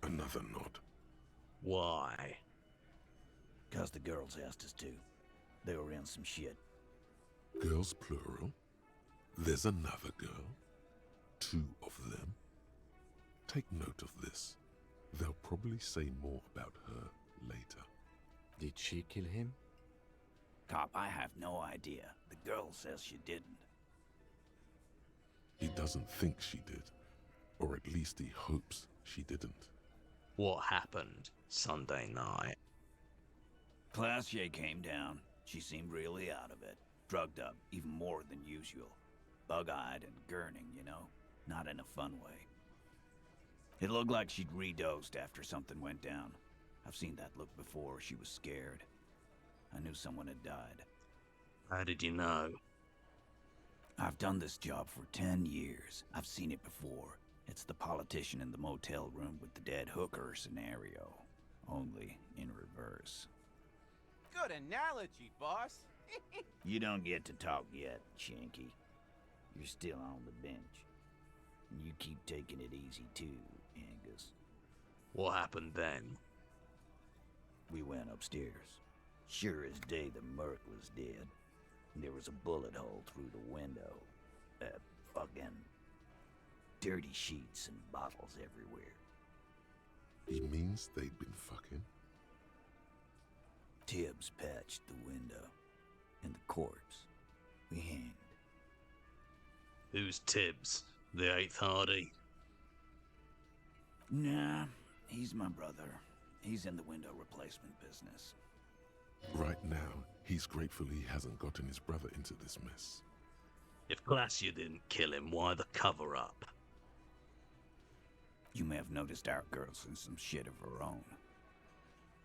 Another nod. Why? 'Cause the girls asked us to. They were in some shit. Girls plural? There's another girl? 2 of them? Take note of this. They'll probably say more about her later. Did she kill him? Cop, I have no idea. The girl says she didn't. He doesn't think she did. Or at least he hopes she didn't. What happened Sunday night? Classier came down. She seemed really out of it. Drugged up, even more than usual. Bug-eyed and gurning, you know? Not in a fun way. It looked like she'd redosed after something went down. I've seen that look before. She was scared. I knew someone had died. How did you know? I've done this job for 10 years. I've seen it before. It's the politician in the motel room with the dead hooker scenario. Only in reverse. Good analogy, boss. You don't get to talk yet, Shanky. You're still on the bench. You keep taking it easy too, Angus. What happened then? We went upstairs. Sure as day the Merc was dead. There was a bullet hole through the window. Fucking dirty sheets and bottles everywhere. He means they'd been fucking? Tibbs patched the window. And the corpse. We hanged. Who's Tibbs? The 8th Hardy? Nah, he's my brother. He's in the window replacement business. Right now, he's grateful he hasn't gotten his brother into this mess. If Glacier didn't kill him, why the cover-up? You may have noticed our girl's in some shit of her own.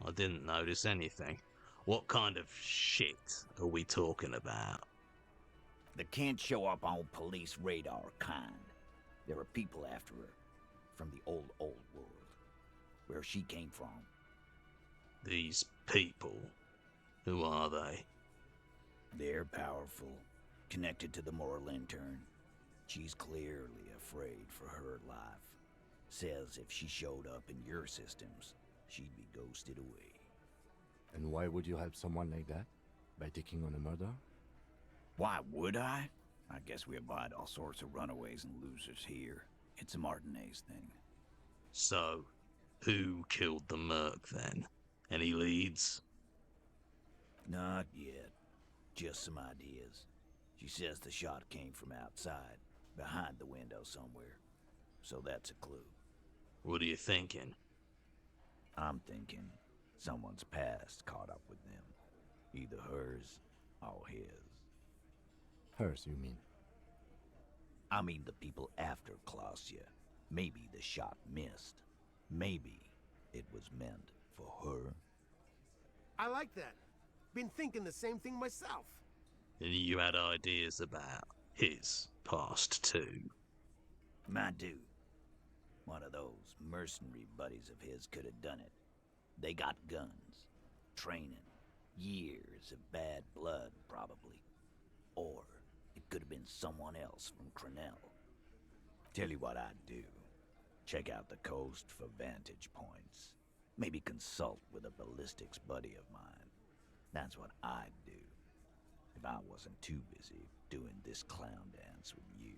I didn't notice anything. What kind of shit are we talking about? The can't show up on police radar kind. There are people after her. From the old world. Where she came from. These people, who are they? They're powerful. Connected to the Moral Intern. She's clearly afraid for her life. Says if she showed up in your systems, she'd be ghosted away. And why would you help someone like that? By taking on a murder? Why would I? I guess we abide all sorts of runaways and losers here. It's a Martinez thing. So, who killed the Merc then? Any leads? Not yet. Just some ideas. She says the shot came from outside, behind the window somewhere. So that's a clue. What are you thinking? I'm thinking someone's past caught up with them. Either hers or his. Hers, you mean? I mean the people after Clausia. Maybe the shot missed. Maybe it was meant for her. I like that. Been thinking the same thing myself. And you had ideas about his past too? My dude. One of those mercenary buddies of his could have done it. They got guns. Training. Years of bad blood, probably. Or it could have been someone else from Crenell. Tell you what I'd do. Check out the coast for vantage points. Maybe consult with a ballistics buddy of mine. That's what I'd do. If I wasn't too busy doing this clown dance with you.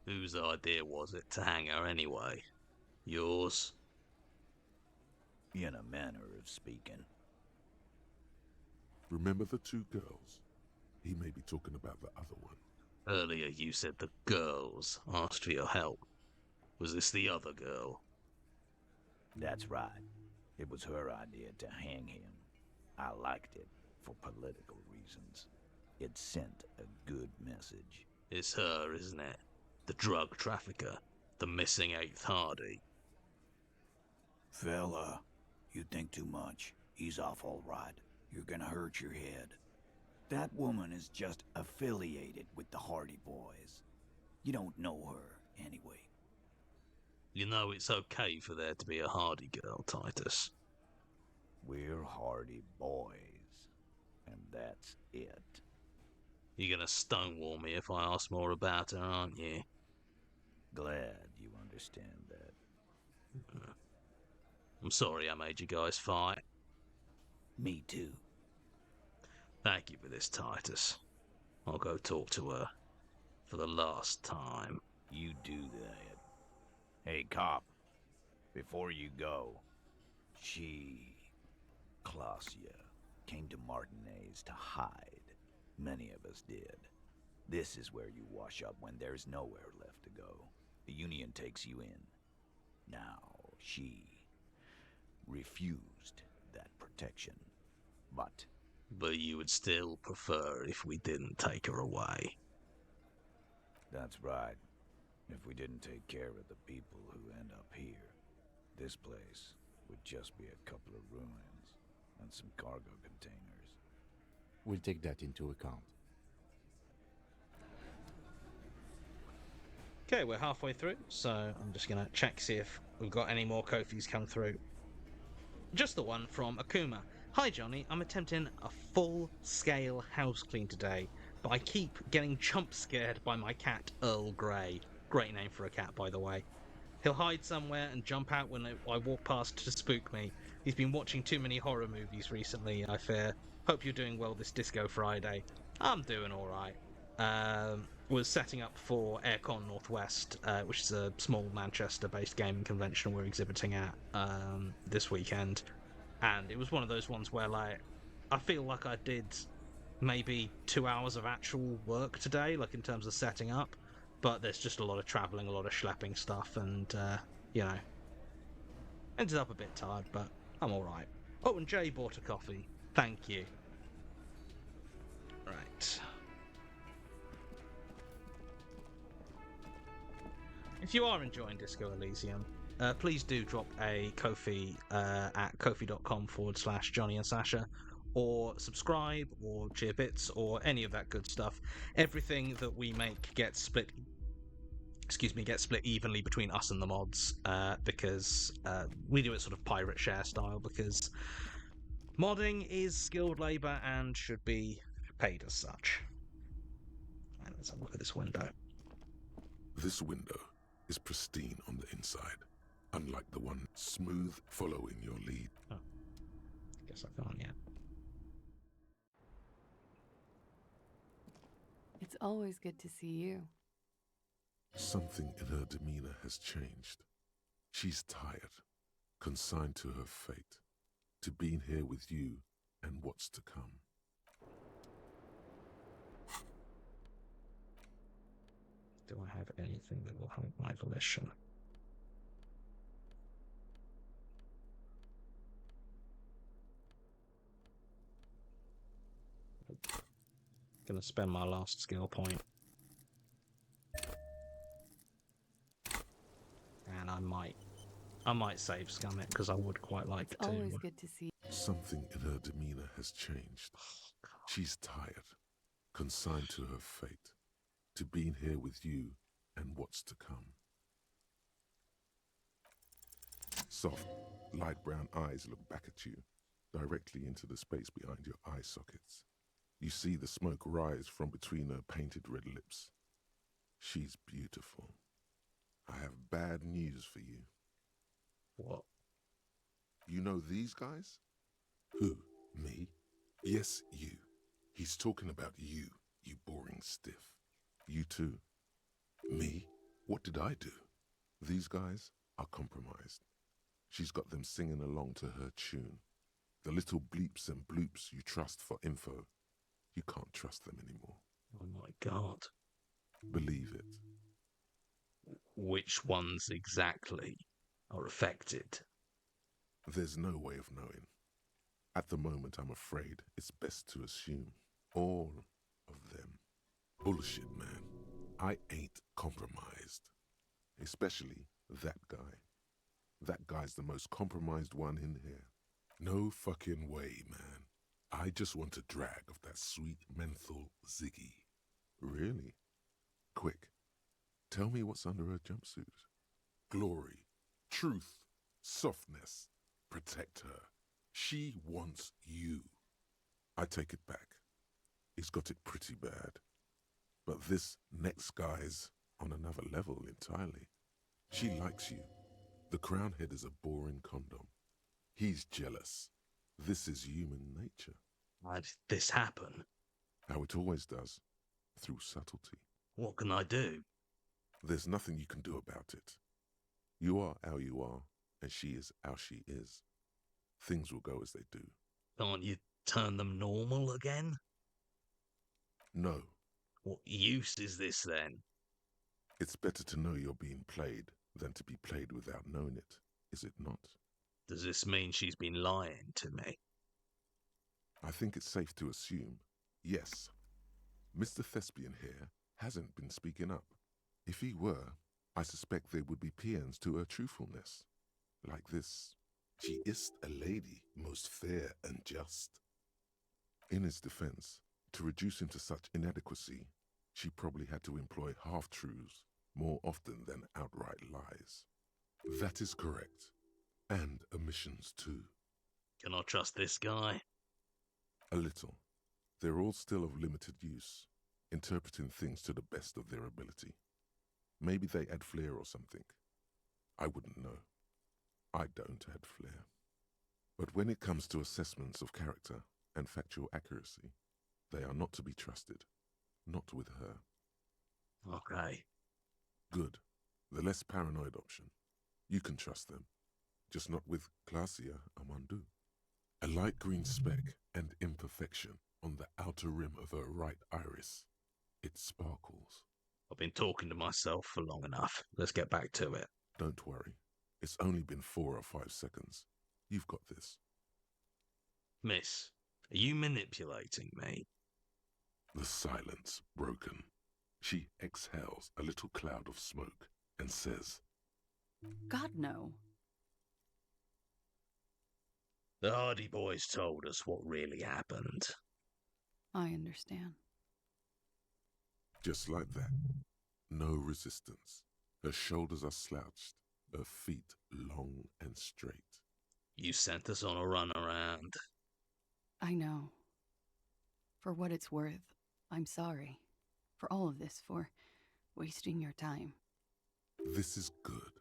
Whose idea was it to hang her anyway? Yours? In a manner of speaking. Remember the 2 girls? He may be talking about the other one. Earlier you said the girls asked for your help. Was this the other girl? That's right. It was her idea to hang him. I liked it for political reasons. It sent a good message. It's her, isn't it? The drug trafficker. The missing Eighth Hardy. Fella, you think too much. He's off all right. You're gonna hurt your head. That woman is just affiliated with the Hardy Boys. You don't know her, anyway. You know it's okay for there to be a Hardy girl, Titus. We're Hardy Boys. And that's it. You're gonna stonewall me if I ask more about her, aren't you? Glad you understand that. I'm sorry I made you guys fight. Me too. Thank you for this, Titus. I'll go talk to her. For the last time. You do that. Hey, cop. Before you go, Klausya, came to Martinez to hide. Many of us did. This is where you wash up when there's nowhere left to go. The Union takes you in. Now, she refused that protection. But you would still prefer if we didn't take her away. That's right. If we didn't take care of the people who end up here, this place would just be a couple of ruins and some cargo containers. We'll take that into account. Okay, we're halfway through, so I'm just going to check, see if we've got any more Kofis come through. Just the one from Akuma. Hi Johnny, I'm attempting a full-scale house clean today, but I keep getting jump scared by my cat Earl Grey. Great name for a cat, by the way. He'll hide somewhere and jump out when I walk past to spook me. He's been watching too many horror movies recently, I fear. Hope you're doing well this Disco Friday. I'm doing alright. Was setting up for Aircon Northwest, which is a small Manchester-based gaming convention we're exhibiting at this weekend. And it was one of those ones where, like, I feel like I did maybe 2 hours of actual work today, like in terms of setting up. But there's just a lot of travelling, a lot of schlepping stuff, and, you know, ended up a bit tired, but I'm alright. Oh, and Jay bought a coffee. Thank you. Right. If you are enjoying Disco Elysium, please do drop a Ko-fi at kofi.com/Johnny and Sasha, or subscribe, or cheer bits, or any of that good stuff. Everything that we make gets split evenly between us and the mods, because we do it sort of pirate share style, because modding is skilled labour and should be paid as such. And let's have a look at this window. This window is pristine on the inside, unlike the one smooth following your lead. Oh. Guess I can't yet. It's always good to see you. Something in her demeanor has changed. She's tired, consigned to her fate, to being here with you and what's to come. Do I have anything that will help my volition? Gonna spend my last skill point. And I might save scum it, because I would quite like to. Always good to see you. Something in her demeanor has changed. She's tired, consigned to her fate, to being here with you and what's to come. Soft, light brown eyes look back at you, directly into the space behind your eye sockets. You see the smoke rise from between her painted red lips. She's beautiful. I have bad news for you. What? You know these guys? Who? Me? Yes, you. He's talking about you, you boring stiff. You too. Me? What did I do? These guys are compromised. She's got them singing along to her tune. The little bleeps and bloops you trust for info. You can't trust them anymore. Oh my god. Believe it. Which ones exactly are affected? There's no way of knowing. At the moment, I'm afraid it's best to assume all of them. Bullshit, man. I ain't compromised. Especially that guy. That guy's the most compromised one in here. No fucking way, man. I just want a drag of that sweet menthol Ziggy. Really? Quick, tell me what's under her jumpsuit. Glory, truth, softness. Protect her. She wants you. I take it back. He's got it pretty bad. But this next guy's on another level entirely. She likes you. The crown head is a boring condom. He's jealous. This is human nature. How did this happen? How it always does. Through subtlety. What can I do? There's nothing you can do about it. You are how you are, and she is how she is. Things will go as they do. Can't you turn them normal again? No. What use is this then? It's better to know you're being played than to be played without knowing it, is it not? Does this mean she's been lying to me? I think it's safe to assume, yes. Mr. Thespian here hasn't been speaking up. If he were, I suspect there would be paeans to her truthfulness. Like this, she is a lady, most fair and just. In his defense, to reduce him to such inadequacy, she probably had to employ half-truths more often than outright lies. That is correct. And omissions too. Can I trust this guy? A little. They're all still of limited use, interpreting things to the best of their ability. Maybe they add flair or something. I wouldn't know. I don't add flair. But when it comes to assessments of character and factual accuracy, they are not to be trusted. Not with her. Okay. Good. The less paranoid option. You can trust them. Just not with Glacia Amandu. A light green speck and imperfection on the outer rim of her right iris. It sparkles. I've been talking to myself for long enough. Let's get back to it. Don't worry. It's only been 4 or 5 seconds. You've got this. Miss, are you manipulating me? The silence broken. She exhales a little cloud of smoke and says, God, no. The Hardy Boys told us what really happened. I understand. Just like that. No resistance. Her shoulders are slouched, her feet long and straight. You sent us on a run around. I know. For what it's worth, I'm sorry. For all of this, for wasting your time. This is good.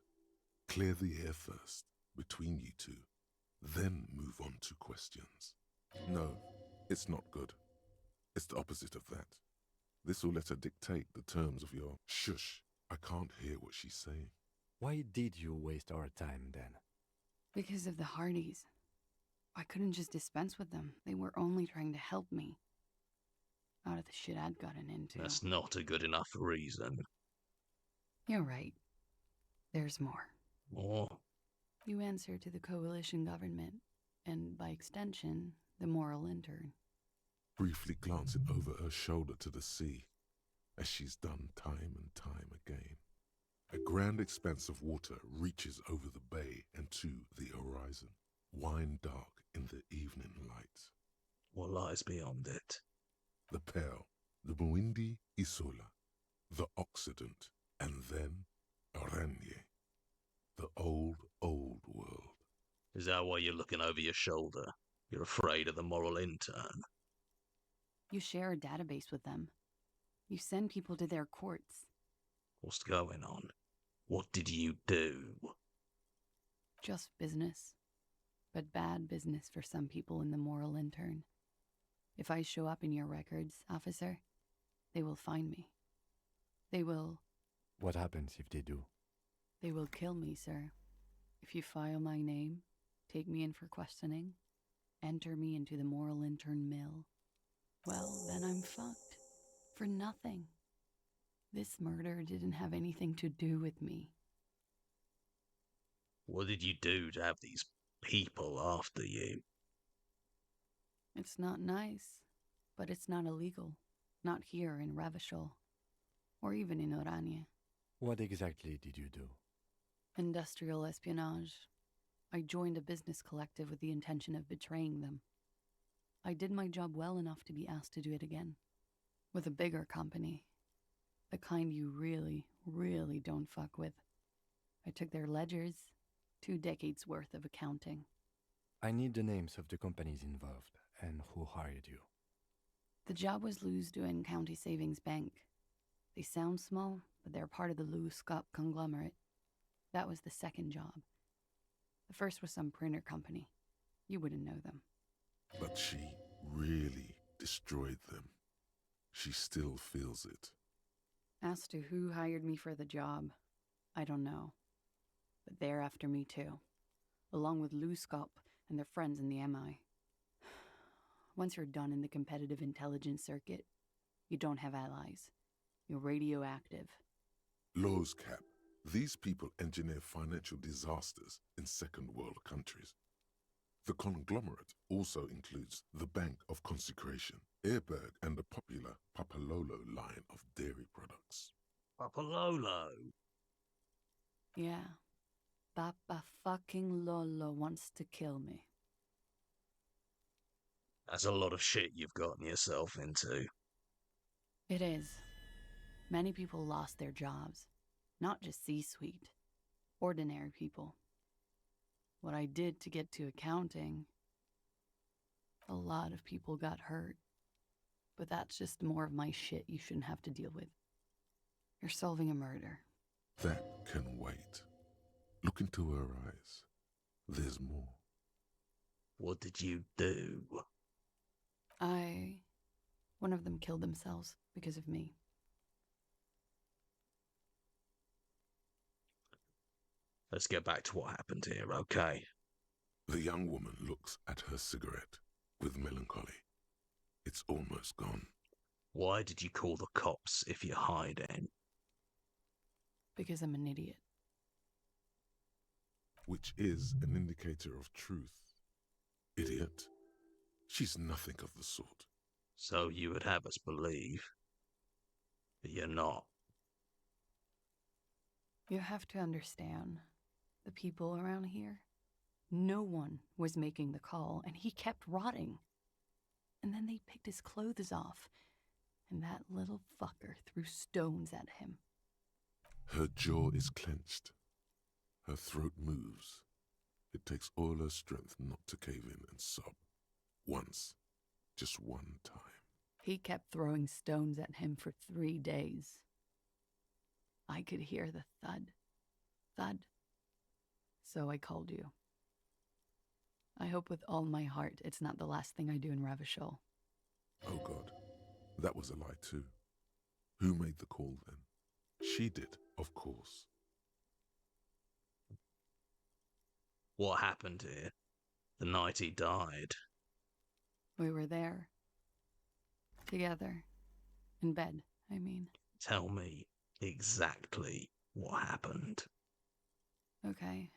Clear the air first, between you two. Then move on to questions. No, it's not good. It's the opposite of that. This will let her dictate the terms of your shush. I can't hear what she's saying. Why did you waste our time then? Because of the Hardys. I couldn't just dispense with them. They were only trying to help me. Out of the shit I'd gotten into. That's not a good enough reason. You're right. There's more. More? You answer to the coalition government, and by extension, the moral intern. Briefly glancing over her shoulder to the sea, as she's done time and time again. A grand expanse of water reaches over the bay and to the horizon, wine dark in the evening light. What lies beyond it? The Pearl, the Muindi Isola, the Occident, and then Aranye, the old world. Is that why you're looking over your shoulder? You're afraid of the moral intern? You share a database with them. You send people to their courts. What's going on? What did you do? Just business. But bad business for some people in the moral intern. If I show up in your records, officer, they will find me. They will... What happens if they do? They will kill me, sir. If you file my name, take me in for questioning, enter me into the moral intern mill, well, then I'm fucked. For nothing. This murder didn't have anything to do with me. What did you do to have these people after you? It's not nice, but it's not illegal. Not here in Ravishol, or even in Oranje. What exactly did you do? Industrial espionage. I joined a business collective with the intention of betraying them. I did my job well enough to be asked to do it again. With a bigger company. The kind you really, really don't fuck with. I took their ledgers, 2 decades worth of accounting. I need the names of the companies involved and who hired you. The job was Lewes County Savings Bank. They sound small, but they're part of the Lewes conglomerate. That was the second job. The first was some printer company. You wouldn't know them. But she really destroyed them. She still feels it. As to who hired me for the job, I don't know. But they're after me too, along with Lewskop and their friends in the MI. Once you're done in the competitive intelligence circuit, you don't have allies. You're radioactive. Laws cap. These people engineer financial disasters in second world countries. The conglomerate also includes the Bank of Consecration, Airberg, and the popular Papalolo line of dairy products. Papalolo? Yeah. Papa fucking Lolo wants to kill me. That's a lot of shit you've gotten yourself into. It is. Many people lost their jobs. Not just C-suite. Ordinary people. What I did to get to accounting, a lot of people got hurt. But that's just more of my shit you shouldn't have to deal with. You're solving a murder. That can wait. Look into her eyes. There's more. What did you do? One of them killed themselves because of me. Let's get back to what happened here, okay? The young woman looks at her cigarette with melancholy. It's almost gone. Why did you call the cops if you're hiding? Because I'm an idiot. Which is an indicator of truth. Idiot. She's nothing of the sort. So you would have us believe, but you're not. You have to understand, the people around here, no one was making the call, and he kept rotting. And then they picked his clothes off, and that little fucker threw stones at him. Her jaw is clenched. Her throat moves. It takes all her strength not to cave in and sob. Once. Just one time. He kept throwing stones at him for 3 days. I could hear the thud. Thud. So I called you. I hope with all my heart it's not the last thing I do in Ravishol. Oh God. That was a lie too. Who made the call then? She did, of course. What happened here? The night he died. We were there. Together. In bed, I mean. Tell me exactly what happened. Okay.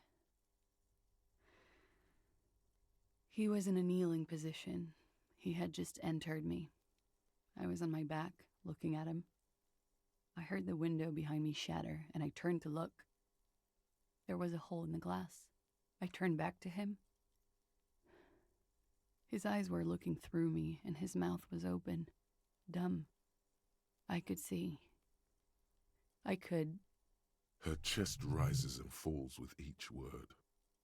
He was in a kneeling position. He had just entered me. I was on my back, looking at him. I heard the window behind me shatter, and I turned to look. There was a hole in the glass. I turned back to him. His eyes were looking through me, and his mouth was open. Dumb. I could see. I could. Her chest rises and falls with each word.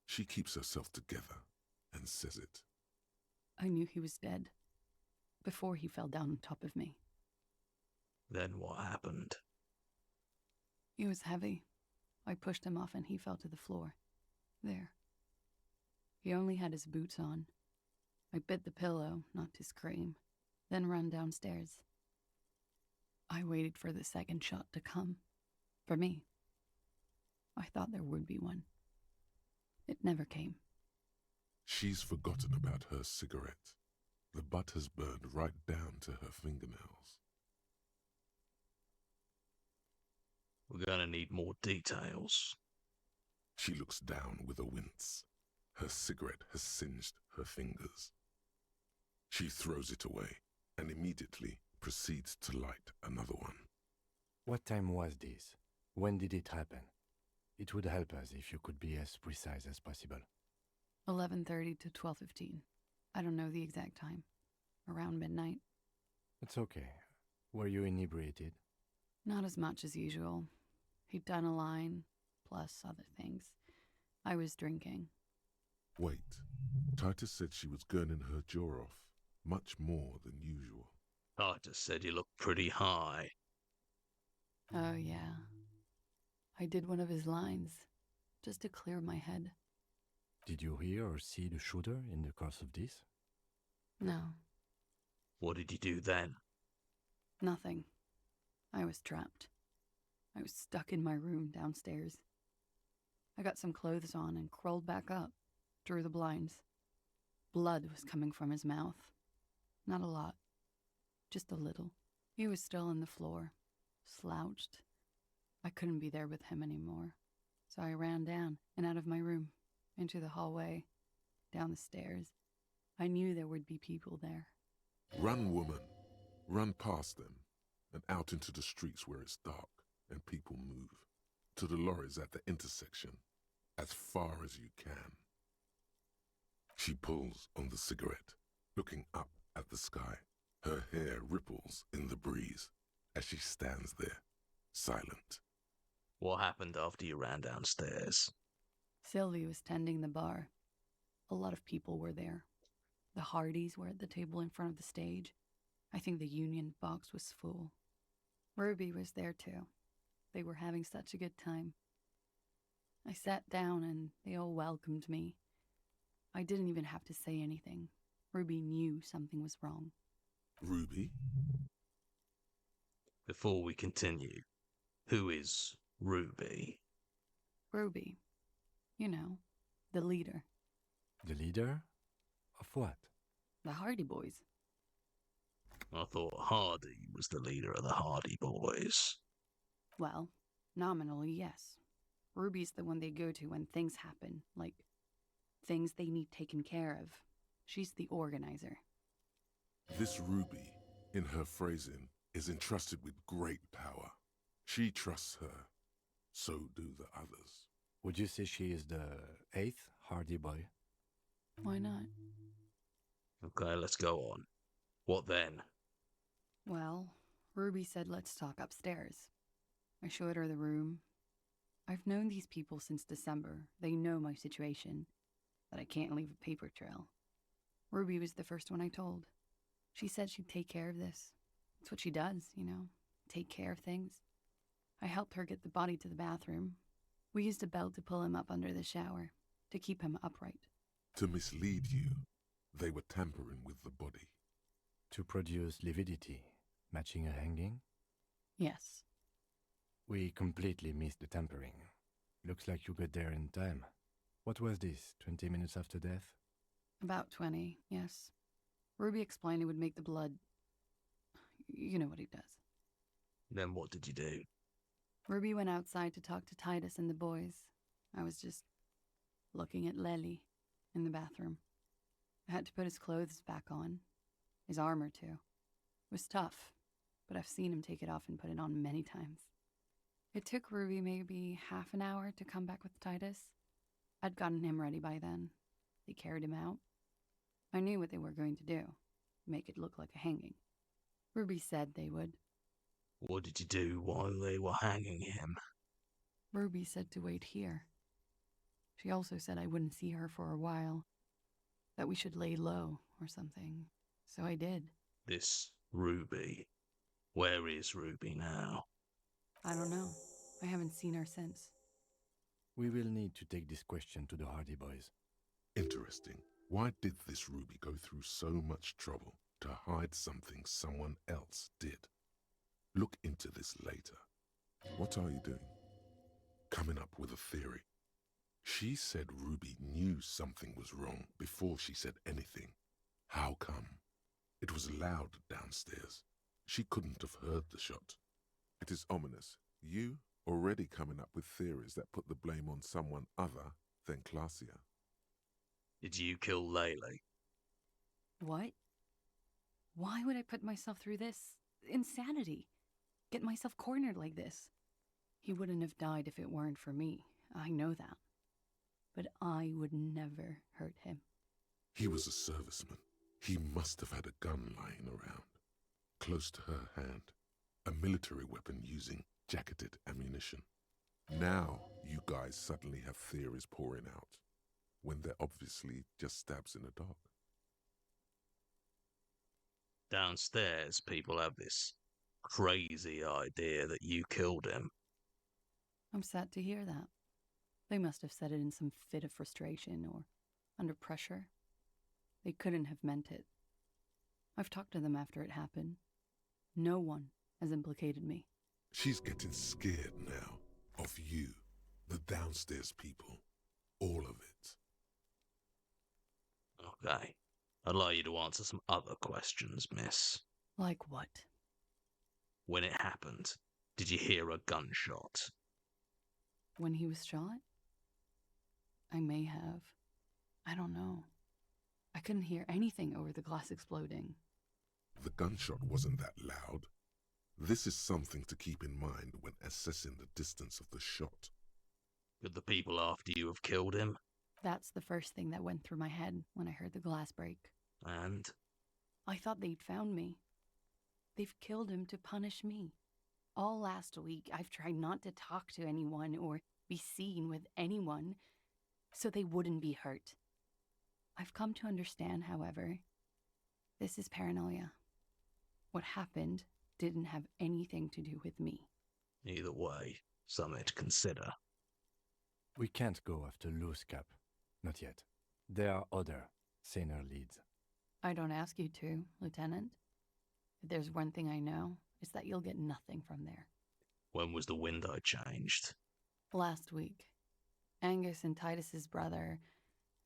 She keeps herself together and says it. I knew he was dead. Before he fell down on top of me. Then what happened? He was heavy. I pushed him off and he fell to the floor. There. He only had his boots on. I bit the pillow, not to scream, then ran downstairs. I waited for the second shot to come. For me. I thought there would be one. It never came. She's forgotten about her cigarette. The butt has burned right down to her fingernails. We're gonna need more details. She looks down with a wince. Her cigarette has singed her fingers. She throws it away and immediately proceeds to light another one. What time was this? When did it happen? It would help us if you could be as precise as possible. 11:30 to 12:15. I don't know the exact time. Around midnight. It's okay. Were you inebriated? Not as much as usual. He'd done a line, plus other things. I was drinking. Wait. Titus said she was gurning her jaw off, much more than usual. Titus said you look pretty high. Oh, yeah. I did one of his lines, just to clear my head. Did you hear or see the shooter in the course of this? No, What did you do then? nothing. I was trapped. I was stuck in my room downstairs. I got some clothes on and crawled back up, drew the blinds. Blood was coming from his mouth. Not a lot, just a little. He was still on the floor, slouched. I couldn't be there with him anymore, so I ran down and out of my room, into the hallway, down the stairs. I knew there would be people there. Run, woman. Run past them and out into the streets where it's dark and people move. To the lorries at the intersection, as far as you can. She pulls on the cigarette, looking up at the sky. Her hair ripples in the breeze as she stands there, silent. What happened after you ran downstairs? Sylvie was tending the bar. A lot of people were there. The Hardys were at the table in front of the stage. I think the Union box was full. Ruby was there too. They were having such a good time. I sat down and they all welcomed me. I didn't even have to say anything. Ruby knew something was wrong. Ruby? Before we continue, who is Ruby? Ruby, you know, the leader. The leader? Of what? The Hardy Boys. I thought Hardy was the leader of the Hardy Boys. Well, nominally, yes. Ruby's the one they go to when things happen, like things they need taken care of. She's the organizer. This Ruby, in her phrasing, is entrusted with great power. She trusts her. So do the others. Would you say she is the 8th Hardy Boy? Why not? Okay, let's go on. What then? Well, Ruby said let's talk upstairs. I showed her the room. I've known these people since December. They know my situation, that I can't leave a paper trail. Ruby was the first one I told. She said she'd take care of this. It's what she does, you know, take care of things. I helped her get the body to the bathroom. We used a belt to pull him up under the shower, to keep him upright. To mislead you, they were tampering with the body. To produce lividity, matching a hanging? Yes. We completely missed the tampering. Looks like you got there in time. What was this, 20 minutes after death? About 20, yes. Ruby explained it would make the blood... You know what he does. Then what did you do? Ruby went outside to talk to Titus and the boys. I was just looking at Lely in the bathroom. I had to put his clothes back on. His armor, too. It was tough, but I've seen him take it off and put it on many times. It took Ruby maybe half an hour to come back with Titus. I'd gotten him ready by then. They carried him out. I knew what they were going to do. Make it look like a hanging. Ruby said they would. What did you do while they were hanging him? Ruby said to wait here. She also said I wouldn't see her for a while. That we should lay low or something. So I did. This Ruby. Where is Ruby now? I don't know. I haven't seen her since. We will need to take this question to the Hardy Boys. Interesting. Why did this Ruby go through so much trouble to hide something someone else did? Look into this later. What are you doing? Coming up with a theory. She said Ruby knew something was wrong before she said anything. How come? It was loud downstairs. She couldn't have heard the shot. It is ominous. You Already coming up with theories that put the blame on someone other than Glacia. Did you kill Lele? What? Why would I put myself through this insanity? Get myself cornered like this? He wouldn't have died if it weren't for me. I know that. But I would never hurt him. He was a serviceman. He must have had a gun lying around, close to her hand. A military weapon using jacketed ammunition. Now you guys suddenly have theories pouring out, when they're obviously just stabs in the dark. Downstairs, people have this crazy idea that you killed him. I'm sad to hear that. They must have said it in some fit of frustration or under pressure. They couldn't have meant it. I've talked to them after it happened. No one has implicated me. She's getting scared now of you, the downstairs people, all of it. Okay. I'd like you to answer some other questions, miss. Like what? When it happened, did you hear a gunshot? When he was shot? I may have. I don't know. I couldn't hear anything over the glass exploding. The gunshot wasn't that loud. This is something to keep in mind when assessing the distance of the shot. Could the people after you have killed him? That's the first thing that went through my head when I heard the glass break. And? I thought they'd found me. They've killed him to punish me. All last week, I've tried not to talk to anyone or be seen with anyone so they wouldn't be hurt. I've come to understand, however, this is paranoia. What happened didn't have anything to do with me. Either way, something to consider. We can't go after Loose Cap. Not yet. There are other, saner leads. I don't ask you to, Lieutenant. If there's one thing I know, it's that you'll get nothing from there. When was the window changed? Last week. Angus and Titus's brother,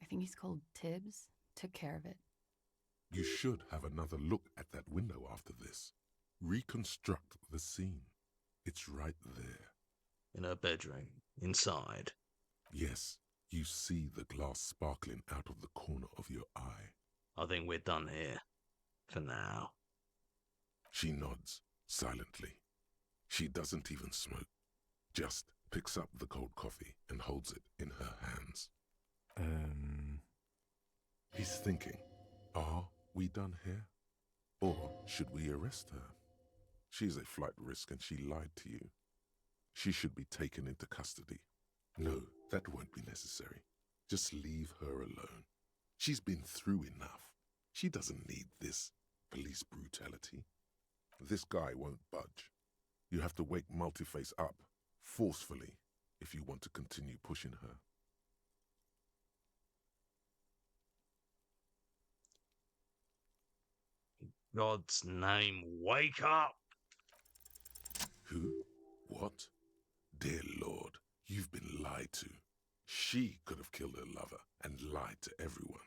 I think he's called Tibbs, took care of it. You should have another look at that window after this. Reconstruct the scene. It's right there. In her bedroom, inside. Yes, you see the glass sparkling out of the corner of your eye. I think we're done here. For now. She nods, silently. She doesn't even smoke. Just picks up the cold coffee and holds it in her hands. He's thinking, are we done here? Or should we arrest her? She's a flight risk and she lied to you. She should be taken into custody. No, that won't be necessary. Just leave her alone. She's been through enough. She doesn't need this police brutality. This guy won't budge. You have to wake Multiface up, forcefully, if you want to continue pushing her. God's name, wake up! Who? What? Dear Lord, you've been lied to. She could have killed her lover and lied to everyone.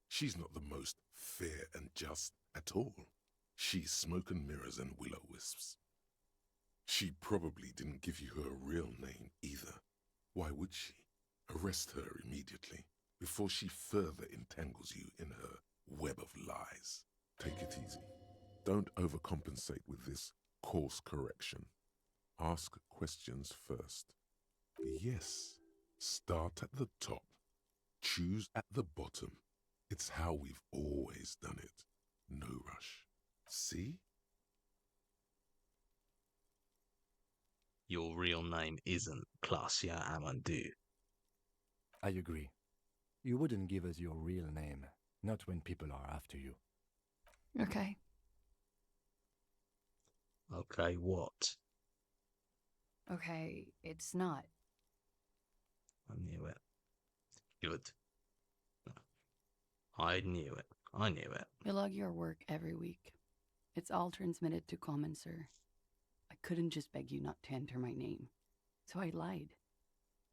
She's not the most fair and just at all. She's smoke and mirrors and will-o-wisps. She probably didn't give you her real name either. Why would she? Arrest her immediately, before she further entangles you in her web of lies. Take it easy. Don't overcompensate with this course correction. Ask questions first. Yes, start at the top. Choose at the bottom. It's how we've always done it. No rush. See? Your real name isn't Glacia Amandu. I agree. You wouldn't give us your real name, not when people are after you. Okay. Okay, what? Okay, it's not. I knew it. Good. I knew it. I knew it. You log your work every week. It's all transmitted to Common, sir. I couldn't just beg you not to enter my name. So I lied.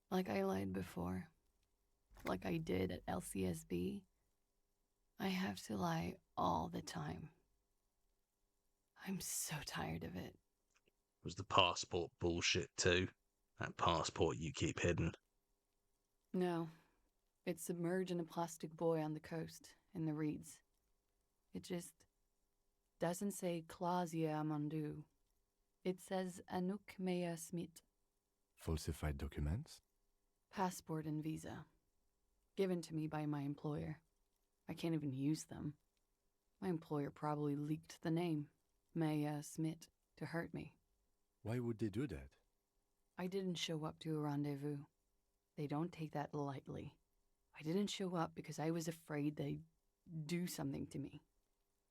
Like I lied before. Like I did at LCSB. I have to lie all the time. I'm so tired of it. Was the passport bullshit too? That passport you keep hidden. No. It's submerged in a plastic buoy on the coast, in the reeds. It just doesn't say Clausia Amandu. It says Anouk Mea Smith. Falsified documents? Passport and visa. Given to me by my employer. I can't even use them. My employer probably leaked the name, Mea Smith, to hurt me. Why would they do that? I didn't show up to a rendezvous. They don't take that lightly. I didn't show up because I was afraid they'd do something to me.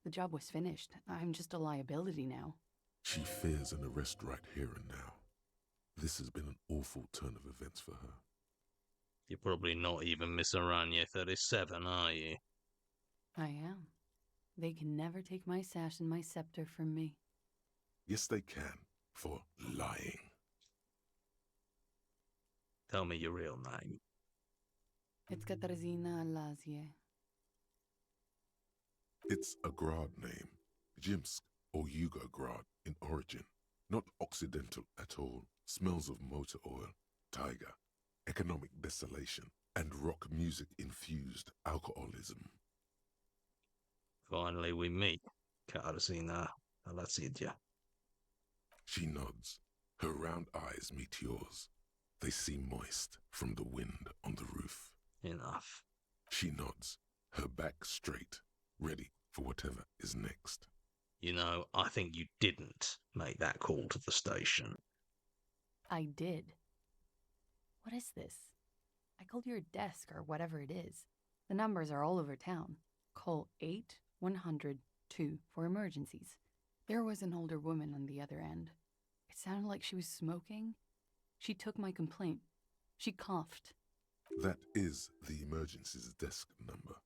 The job was finished. I'm just a liability now. She fears an arrest right here and now. This has been an awful turn of events for her. You're probably not even Miss Aranya 37, are you? I am. They can never take my sash and my scepter from me. Yes, they can, for lying. Tell me your real name. It's Katarzyna Lazie. It's a Grad name, Jimsk or Yugo-Grad in origin. Not Occidental at all. Smells of motor oil, tiger, economic desolation, and rock music-infused alcoholism. Finally we meet, Katarzyna Alasidja. She nods. Her round eyes meet yours. They seem moist from the wind on the roof. Enough. She nods, her back straight, ready for whatever is next. You know, I think you didn't make that call to the station. I did. What is this? I called your desk or whatever it is. The numbers are all over town. Call 8-100-2 for emergencies. There was an older woman on the other end. It sounded like she was smoking. She took my complaint. She coughed. That is the emergencies desk number.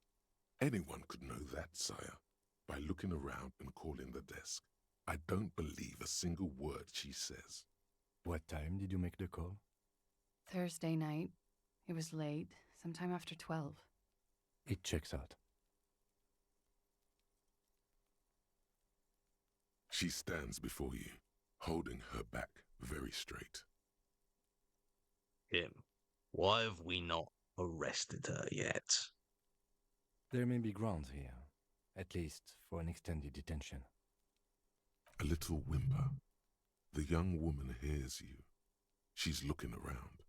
Anyone could know that, sire, by looking around and calling the desk. I don't believe a single word she says. What time did you make the call? Thursday night. It was late, sometime after 12. It checks out. She stands before you, holding her back very straight. Him. Why have we not arrested her yet? There may be grounds here, at least for an extended detention. A little whimper. The young woman hears you. She's looking around.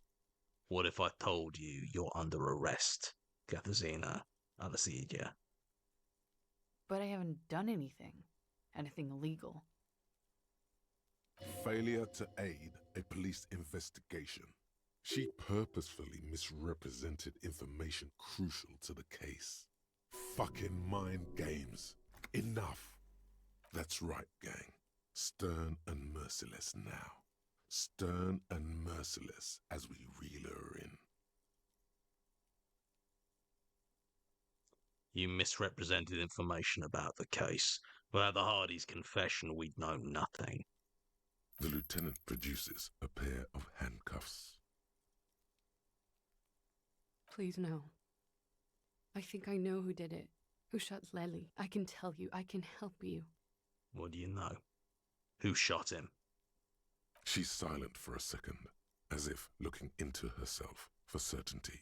What if I told you you're under arrest, Katarzyna Alasidja? But I haven't done anything illegal. Failure to aid a police investigation. She purposefully misrepresented information crucial to the case. Fucking mind games. Enough. That's right, gang. Stern and merciless now. Stern and merciless as we reel her in. You misrepresented information about the case. Without the Hardy's confession, we'd know nothing. The lieutenant produces a pair of handcuffs. Please, no. I think I know who did it. Who shot Lely. I can tell you. I can help you. What do you know? Who shot him? She's silent for a second, as if looking into herself for certainty.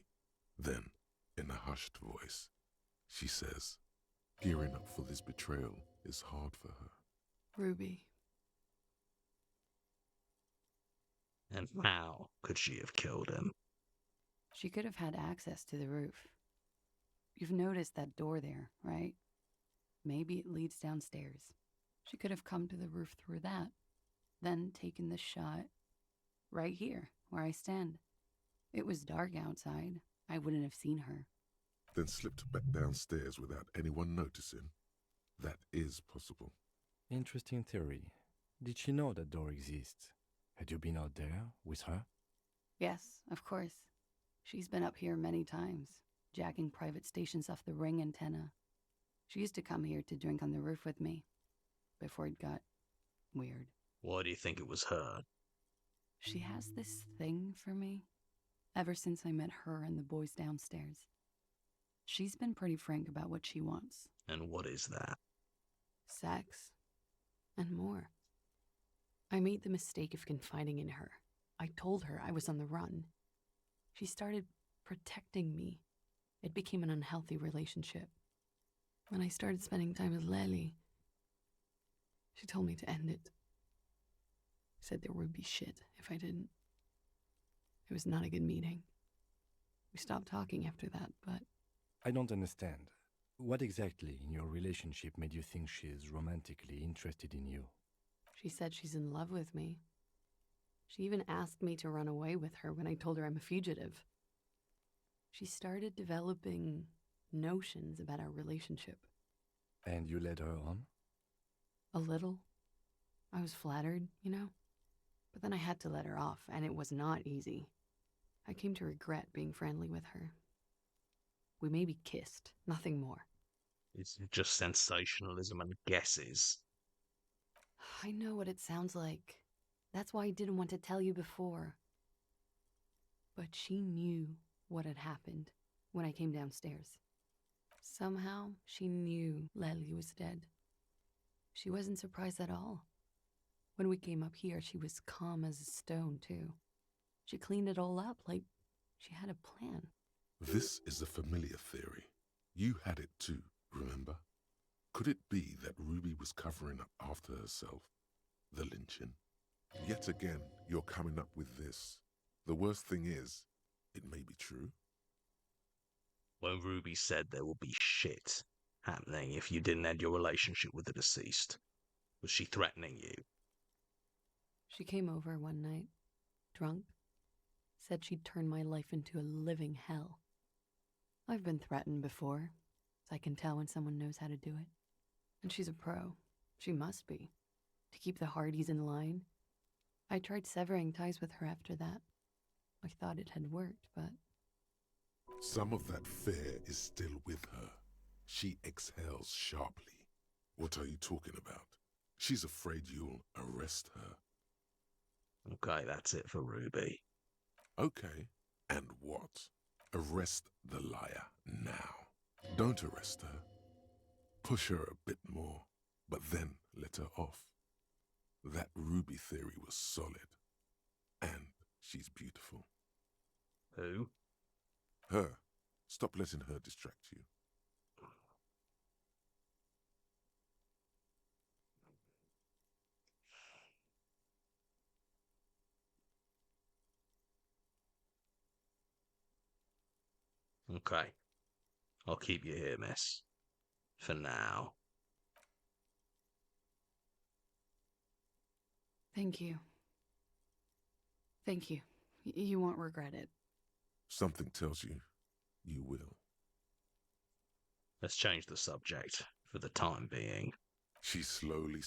Then, in a hushed voice, she says, gearing up for this betrayal is hard for her. Ruby. And how could she have killed him? She could have had access to the roof. You've noticed that door there, right? Maybe it leads downstairs. She could have come to the roof through that, then taken the shot right here, where I stand. It was dark outside. I wouldn't have seen her. Then slipped back downstairs without anyone noticing. That is possible. Interesting theory. Did she know that door exists? Had you been out there with her? Yes, of course. She's been up here many times, jacking private stations off the ring antenna. She used to come here to drink on the roof with me, before it got weird. Why do you think it was her? She has this thing for me, ever since I met her and the boys downstairs. She's been pretty frank about what she wants. And what is that? Sex. And more. I made the mistake of confiding in her. I told her I was on the run. She started protecting me. It became an unhealthy relationship. When I started spending time with Lely, she told me to end it. Said there would be shit if I didn't. It was not a good meeting. We stopped talking after that, but... I don't understand. What exactly in your relationship made you think she is romantically interested in you? She said she's in love with me. She even asked me to run away with her when I told her I'm a fugitive. She started developing notions about our relationship. And you led her on? A little. I was flattered, you know? But then I had to let her off, and it was not easy. I came to regret being friendly with her. We maybe kissed, nothing more. It's just sensationalism and guesses. I know what it sounds like. That's why I didn't want to tell you before. But she knew what had happened when I came downstairs. Somehow, she knew Lely was dead. She wasn't surprised at all. When we came up here, she was calm as a stone, too. She cleaned it all up like she had a plan. This is a familiar theory. You had it too, remember? Could it be that Ruby was covering up after herself? The lynching? Yet again, you're coming up with this. The worst thing is, it may be true. When Ruby said there will be shit happening if you didn't end your relationship with the deceased, was she threatening you? She came over one night, drunk, said she'd turn my life into a living hell. I've been threatened before, so I can tell when someone knows how to do it. And she's a pro. She must be. To keep the Hardys in line. I tried severing ties with her after that. I thought it had worked, but... Some of that fear is still with her. She exhales sharply. What are you talking about? She's afraid you'll arrest her. Okay, that's it for Ruby. Okay, and what? Arrest the liar now. Don't arrest her. Push her a bit more, but then let her off. That Ruby theory was solid. And she's beautiful. Who? Her. Stop letting her distract you. Okay. I'll keep you here, miss. For now. Thank you. Thank you. You won't regret it. Something tells you, you will. Let's change the subject for the time being. She slowly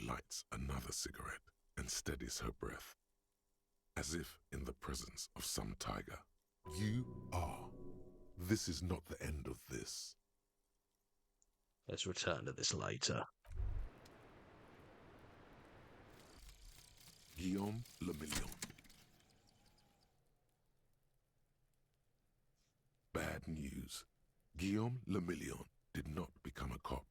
lights another cigarette and steadies her breath, as if in the presence of some tiger. You are. This is not the end of this. Let's return to this later. Guillaume Le Million. Bad news. Guillaume Le Million did not become a cop.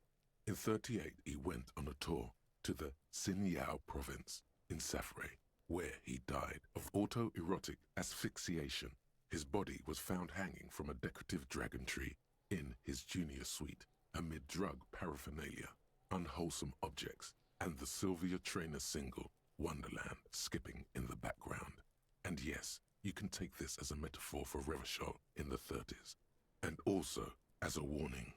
In 1938, he went on a tour to the Sinyao province in Safre, where he died of autoerotic asphyxiation. His body was found hanging from a decorative dragon tree in his junior suite amid drug paraphernalia, unwholesome objects, and the Sylvia Trainer single, Wonderland, skipping in the background. And yes, you can take this as a metaphor for Revachol in the 30s, and also as a warning.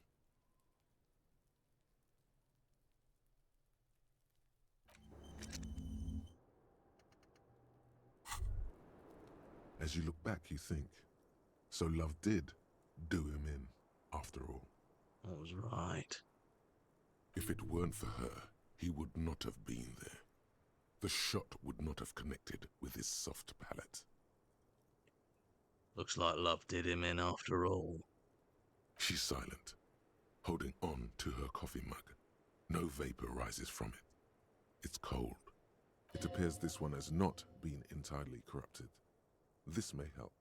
As you look back, you think, so love did do him in, after all. I was right. If it weren't for her, he would not have been there. The shot would not have connected with his soft palate. Looks like love did him in after all. She's silent, holding on to her coffee mug. No vapor rises from it. It's cold. It appears this one has not been entirely corrupted. This may help.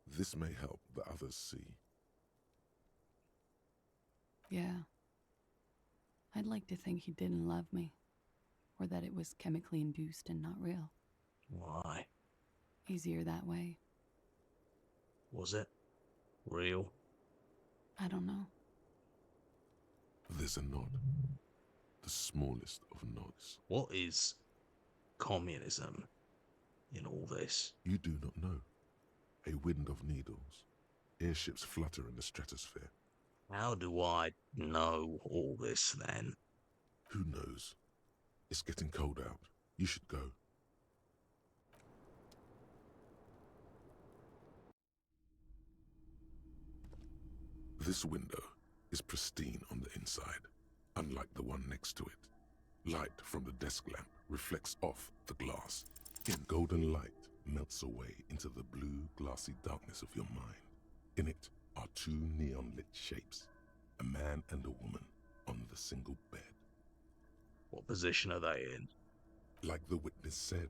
This may help the others see. Yeah. I'd like to think he didn't love me. Or that it was chemically induced and not real. Why? Easier that way. Was it? Real? I don't know. There's a nod. The smallest of nods. What is communism in all this? You do not know. A wind of needles. Airships flutter in the stratosphere. How do I know all this then? Who knows? It's getting cold out. You should go. This window is pristine on the inside, unlike the one next to it. Light from the desk lamp reflects off the glass. In golden light melts away into the blue, glassy darkness of your mind. In it are two neon-lit shapes, a man and a woman on the single bed. What position are they in? Like the witness said,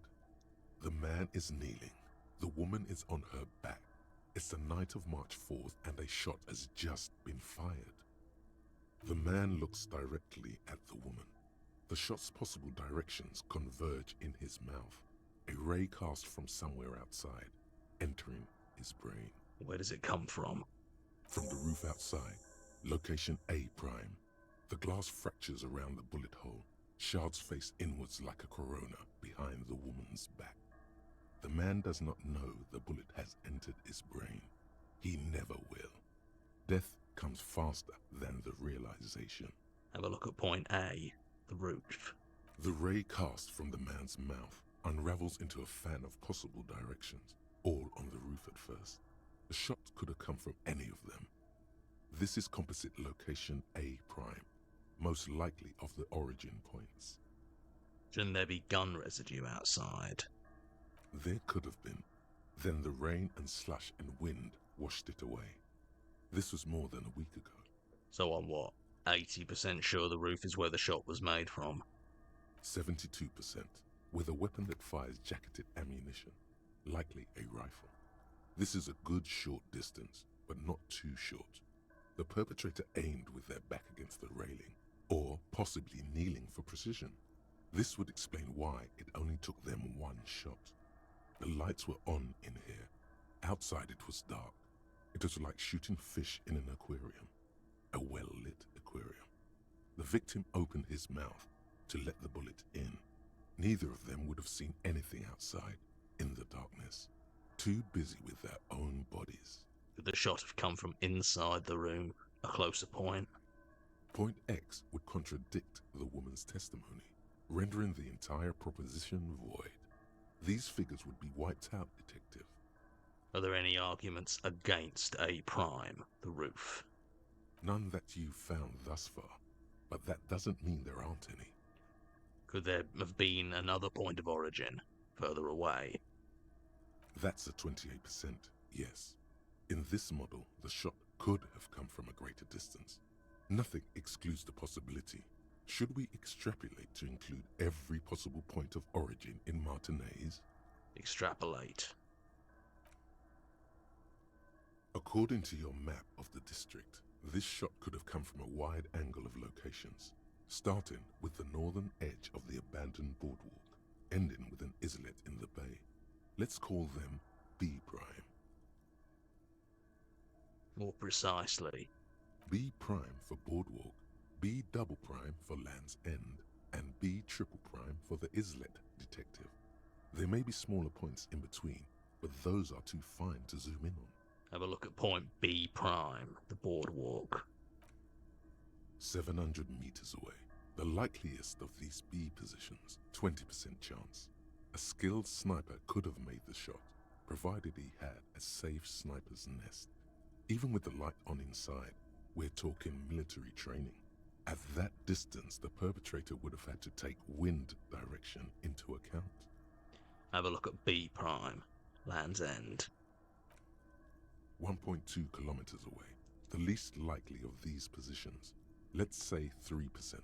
the man is kneeling, the woman is on her back. It's the night of March 4th and a shot has just been fired. The man looks directly at the woman. The shot's possible directions converge in his mouth, a ray cast from somewhere outside, entering his brain. Where does it come from? From the roof outside, location A prime. The glass fractures around the bullet hole, shards face inwards like a corona behind the woman's back. The man does not know the bullet has entered his brain. He never will. Death comes faster than the realization. Have a look at point A, the roof. The ray cast from the man's mouth unravels into a fan of possible directions, all on the roof at first. The shot could have come from any of them. This is composite location A prime, most likely of the origin points. Shouldn't there be gun residue outside? There could have been. Then the rain and slush and wind washed it away. This was more than a week ago. So I'm what, 80% sure the roof is where the shot was made from? 72%, with a weapon that fires jacketed ammunition, likely a rifle. This is a good short distance, but not too short. The perpetrator aimed with their back against the railing, or possibly kneeling for precision. This would explain why it only took them one shot. The lights were on in here. Outside it was dark. It was like shooting fish in an aquarium, a well-lit aquarium. The victim opened his mouth to let the bullet in. Neither of them would have seen anything outside in the darkness, too busy with their own bodies. Could the shot have come from inside the room, a closer point? Point X would contradict the woman's testimony, rendering the entire proposition void. These figures would be wiped out, Detective. Are there any arguments against A prime, the roof? None that you've found thus far, but that doesn't mean there aren't any. Could there have been another point of origin, further away? That's a 28%, yes. In this model, the shot could have come from a greater distance. Nothing excludes the possibility. Should we extrapolate to include every possible point of origin in Martinez? Extrapolate. According to your map of the district, this shot could have come from a wide angle of locations, starting with the northern edge of the abandoned boardwalk, ending with an islet in the bay. Let's call them B prime. More precisely. B prime for boardwalk, B double prime for Land's End, and B triple prime for the islet, Detective. There may be smaller points in between, but those are too fine to zoom in on. Have a look at point B prime, the boardwalk. 700 meters away. The likeliest of these B positions, 20% chance. A skilled sniper could have made the shot, provided he had a safe sniper's nest. Even with the light on inside, we're talking military training. At that distance, the perpetrator would have had to take wind direction into account. Have a look at B prime, Land's End. 1.2 kilometers away. The least likely of these positions. Let's say 3%.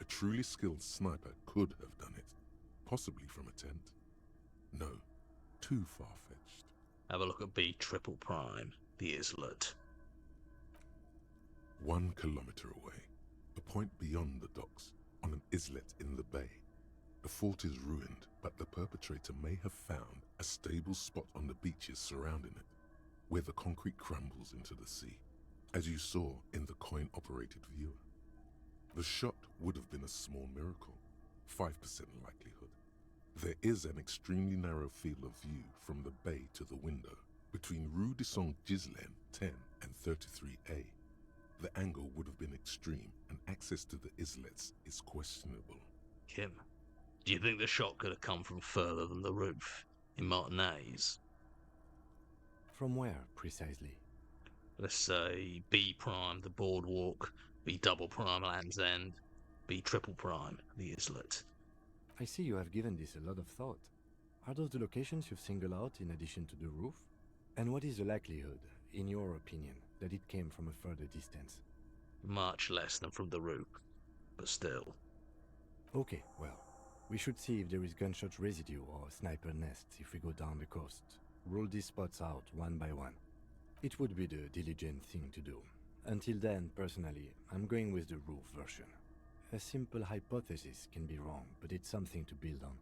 A truly skilled sniper could have done it, possibly from a tent. No, too far-fetched. Have a look at B triple prime, the islet. 1 kilometer away. A point beyond the docks, on an islet in the bay. The fort is ruined, but the perpetrator may have found a stable spot on the beaches surrounding it, where the concrete crumbles into the sea, as you saw in the coin-operated viewer. The shot would have been a small miracle, 5% likelihood. There is an extremely narrow field of view from the bay to the window, between Rue de Saint-Ghislain 10 and 33A. The angle would have been extreme, and access to the islets is questionable. Kim, do you think the shot could have come from further than the roof, in Martinez? From where, precisely? Let's say B prime, the boardwalk, B double prime, Land's End, B triple prime, the islet. I see you have given this a lot of thought. Are those the locations you've singled out in addition to the roof? And what is the likelihood, in your opinion, that it came from a further distance? Much less than from the roof, but still. Okay, well, we should see if there is gunshot residue or sniper nests if we go down the coast. Rule these spots out one by one. It would be the diligent thing to do. Until then, personally, I'm going with the roof version. A simple hypothesis can be wrong, but it's something to build on.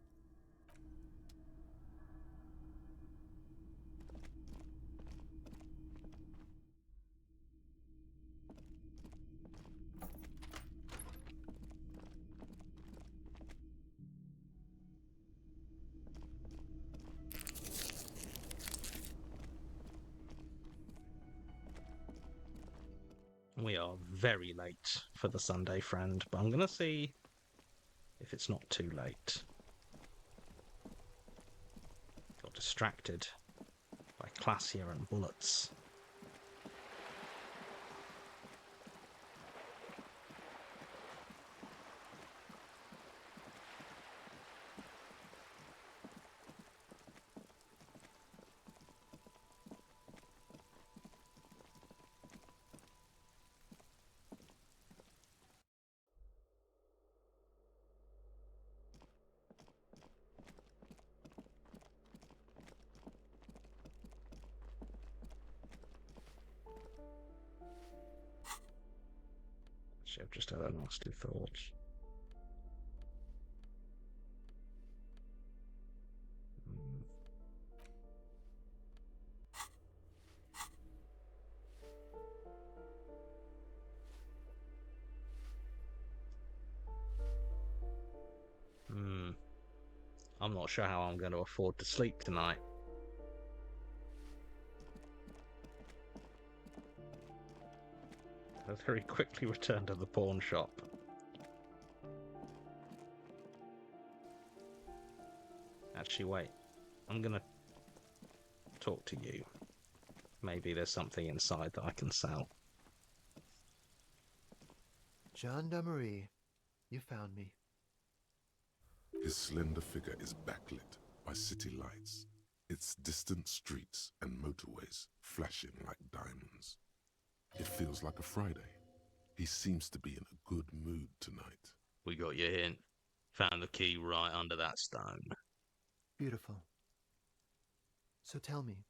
We are very late for the Sunday friend, but I'm going to see if it's not too late. Got distracted by Classier and bullets. Actually, I've just had a nasty thought. I'm not sure how I'm going to afford to sleep tonight. I very quickly returned to the pawn shop. Actually, wait. I'm going to talk to you. Maybe there's something inside that I can sell. Gendarmerie, you found me. His slender figure is backlit by city lights, its distant streets and motorways flashing like diamonds. It feels like a Friday. He seems to be in a good mood tonight. We got your hint. Found the key right under that stone. Beautiful. So tell me,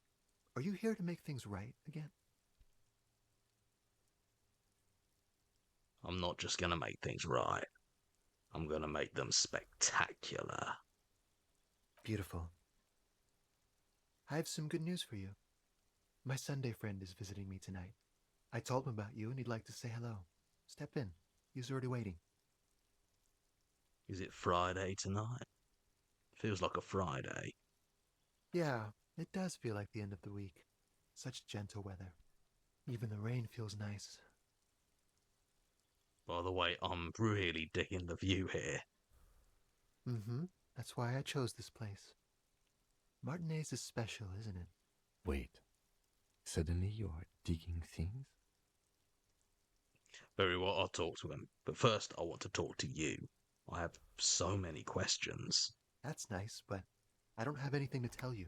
are you here to make things right again? I'm not just going to make things right. I'm going to make them spectacular. Beautiful. I have some good news for you. My Sunday friend is visiting me tonight. I told him about you and he'd like to say hello. Step in. He's already waiting. Is it Friday tonight? Feels like a Friday. Yeah, it does feel like the end of the week. Such gentle weather. Even the rain feels nice. By the way, I'm really digging the view here. Mm-hmm. That's why I chose this place. Martinez is special, isn't it? Wait. Suddenly you are digging things? Very well, I'll talk to him. But first, I want to talk to you. I have so many questions. That's nice, but I don't have anything to tell you.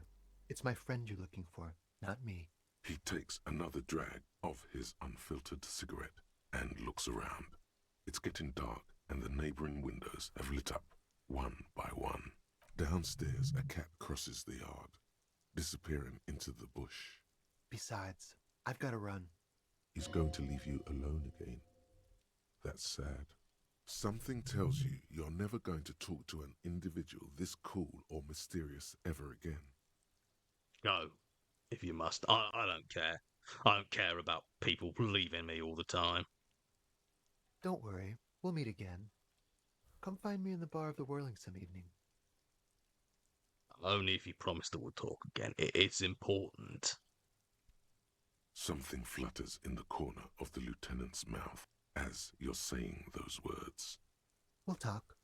It's my friend you're looking for, not me. He takes another drag of his unfiltered cigarette and looks around. It's getting dark and the neighboring windows have lit up, one by one. Downstairs, a cat crosses the yard, disappearing into the bush. Besides, I've got to run. He's going to leave you alone again. That's sad. Something tells you you're never going to talk to an individual this cool or mysterious ever again. No, if you must. I don't care. I don't care about people leaving me all the time. Don't worry, we'll meet again. Come find me in the bar of the Whirling some evening. Only if you promise that we'll talk again. It's important. Something flutters in the corner of the lieutenant's mouth as you're saying those words. We'll talk.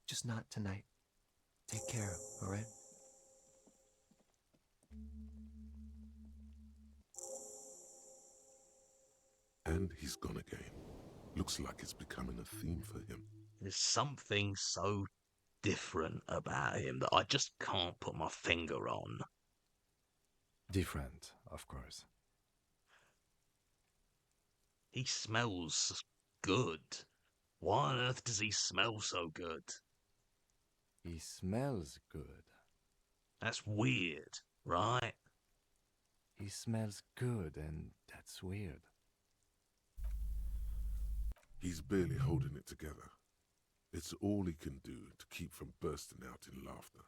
Just not tonight. Take care, alright? And he's gone again. Looks like it's becoming a theme for him. There's something so different about him that I just can't put my finger on. Different, of course. He smells good. Why on earth does he smell so good? He smells good. That's weird, right? He smells good, and that's weird. He's barely holding it together. It's all he can do to keep from bursting out in laughter.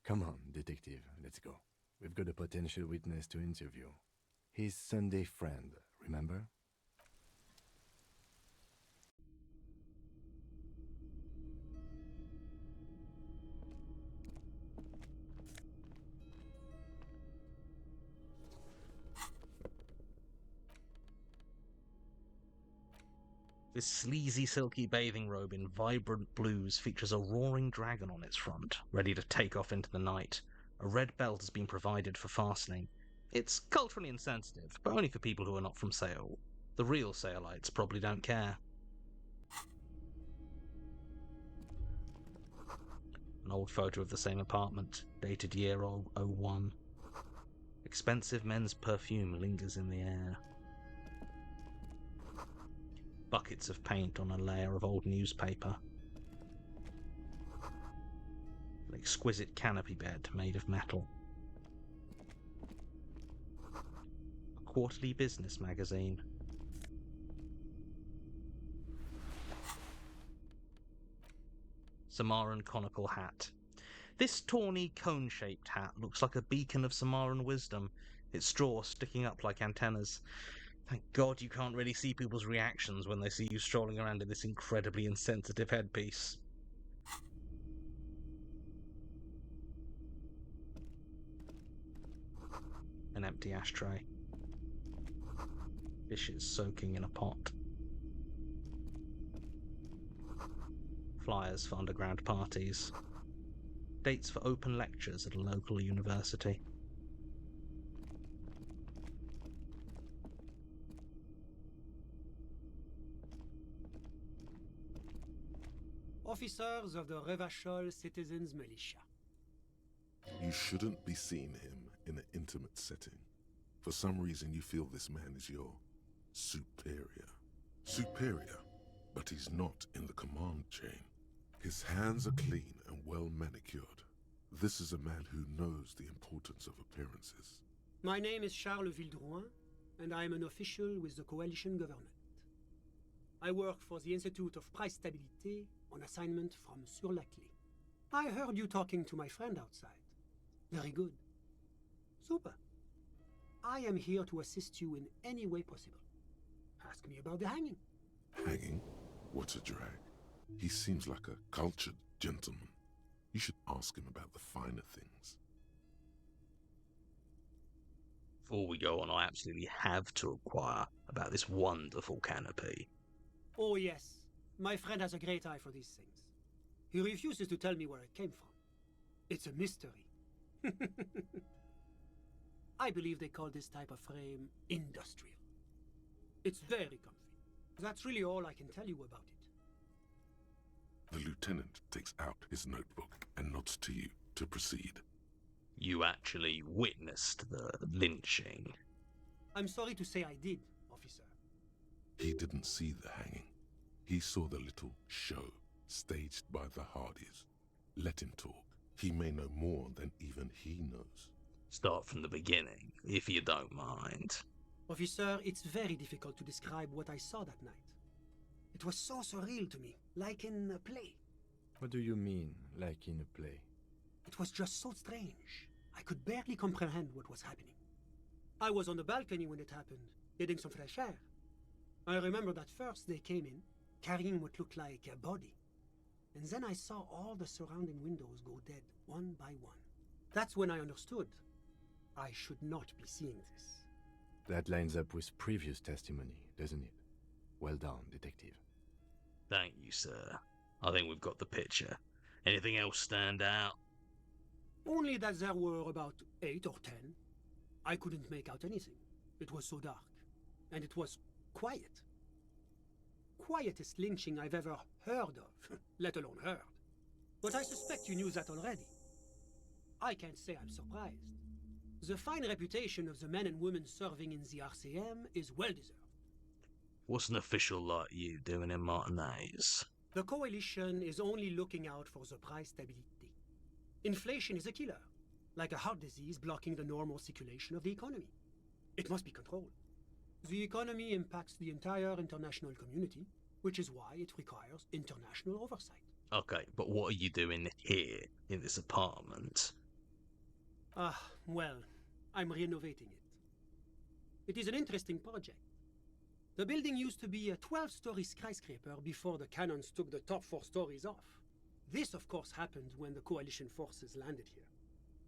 Come on, detective, let's go. We've got a potential witness to interview. His Sunday friend, remember? This sleazy, silky bathing robe in vibrant blues features a roaring dragon on its front, ready to take off into the night. A red belt has been provided for fastening. It's culturally insensitive, but only for people who are not from Seoul. The real Seoulites probably don't care. An old photo of the same apartment, dated year 01. Expensive men's perfume lingers in the air. Buckets of paint on a layer of old newspaper. An exquisite canopy bed made of metal. A quarterly business magazine. Samaran conical hat. This tawny cone-shaped hat looks like a beacon of Samaran wisdom, its straw sticking up like antennas. Thank God you can't really see people's reactions when they see you strolling around in this incredibly insensitive headpiece. An empty ashtray. Dishes soaking in a pot. Flyers for underground parties. Dates for open lectures at a local university. Officers of the Revachol Citizens Militia. You shouldn't be seeing him in an intimate setting. For some reason you feel this man is your superior. Superior, but he's not in the command chain. His hands are clean and well manicured. This is a man who knows the importance of appearances. My name is Charles Vildrouin, and I am an official with the coalition government. I work for the Institute of Price Stabilité on assignment from Sur-la-Clé. I heard you talking to my friend outside. Very good. Super. I am here to assist you in any way possible. Ask me about the hanging. Hanging? What a drag. He seems like a cultured gentleman. You should ask him about the finer things. Before we go on, I absolutely have to inquire about this wonderful canopy. Oh yes, my friend has a great eye for these things. He refuses to tell me where it came from. It's a mystery. I believe they call this type of frame industrial. It's very comfy. That's really all I can tell you about it. The lieutenant takes out his notebook and nods to you to proceed. You actually witnessed the lynching? I'm sorry to say I did, officer. He didn't see the hanging. He saw the little show staged by the Hardys. Let him talk. He may know more than even he knows. Start from the beginning, if you don't mind. Officer, it's very difficult to describe what I saw that night. It was so surreal to me, like in a play. What do you mean, like in a play? It was just so strange. I could barely comprehend what was happening. I was on the balcony when it happened, getting some fresh air. I remember that first they came in, carrying what looked like a body. And then I saw all the surrounding windows go dead, one by one. That's when I understood. I should not be seeing this. That lines up with previous testimony, doesn't it? Well done, detective. Thank you, sir. I think we've got the picture. Anything else stand out? Only that there were about 8 or 10. I couldn't make out anything. It was so dark. And it was quiet. Quietest lynching I've ever heard of, let alone heard. But I suspect you knew that already. I can't say I'm surprised. The fine reputation of the men and women serving in the RCM is well deserved. What's an official like you doing in Martinez? The Coalition is only looking out for the price stability. Inflation is a killer, like a heart disease blocking the normal circulation of the economy. It must be controlled. The economy impacts the entire international community, which is why it requires international oversight. Okay, but what are you doing here, in this apartment? Well, I'm renovating it. It is an interesting project. The building used to be a 12-story skyscraper before the cannons took the top 4 stories off. This, of course, happened when the Coalition forces landed here.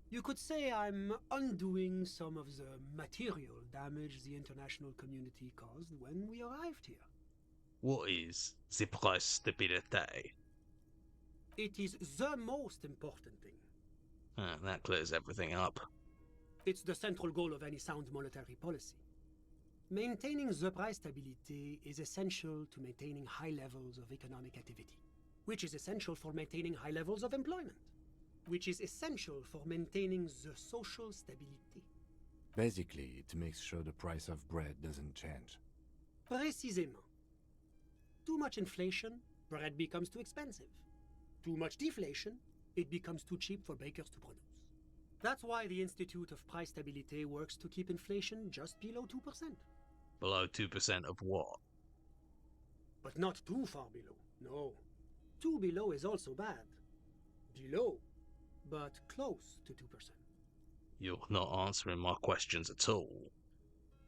You could say I'm undoing some of the material damage the international community caused when we arrived here. What is the price stability? It is the most important thing. That clears everything up. It's the central goal of any sound monetary policy. Maintaining the price stability is essential to maintaining high levels of economic activity, which is essential for maintaining high levels of employment, which is essential for maintaining the social stability. Basically, it makes sure the price of bread doesn't change. Précisément. Too much inflation, bread becomes too expensive. Too much deflation, it becomes too cheap for bakers to produce. That's why the Institute of Price Stability works to keep inflation just below 2%. Below 2% of what? But not too far below, no. Too below is also bad. Below, but close to 2%. You're not answering my questions at all.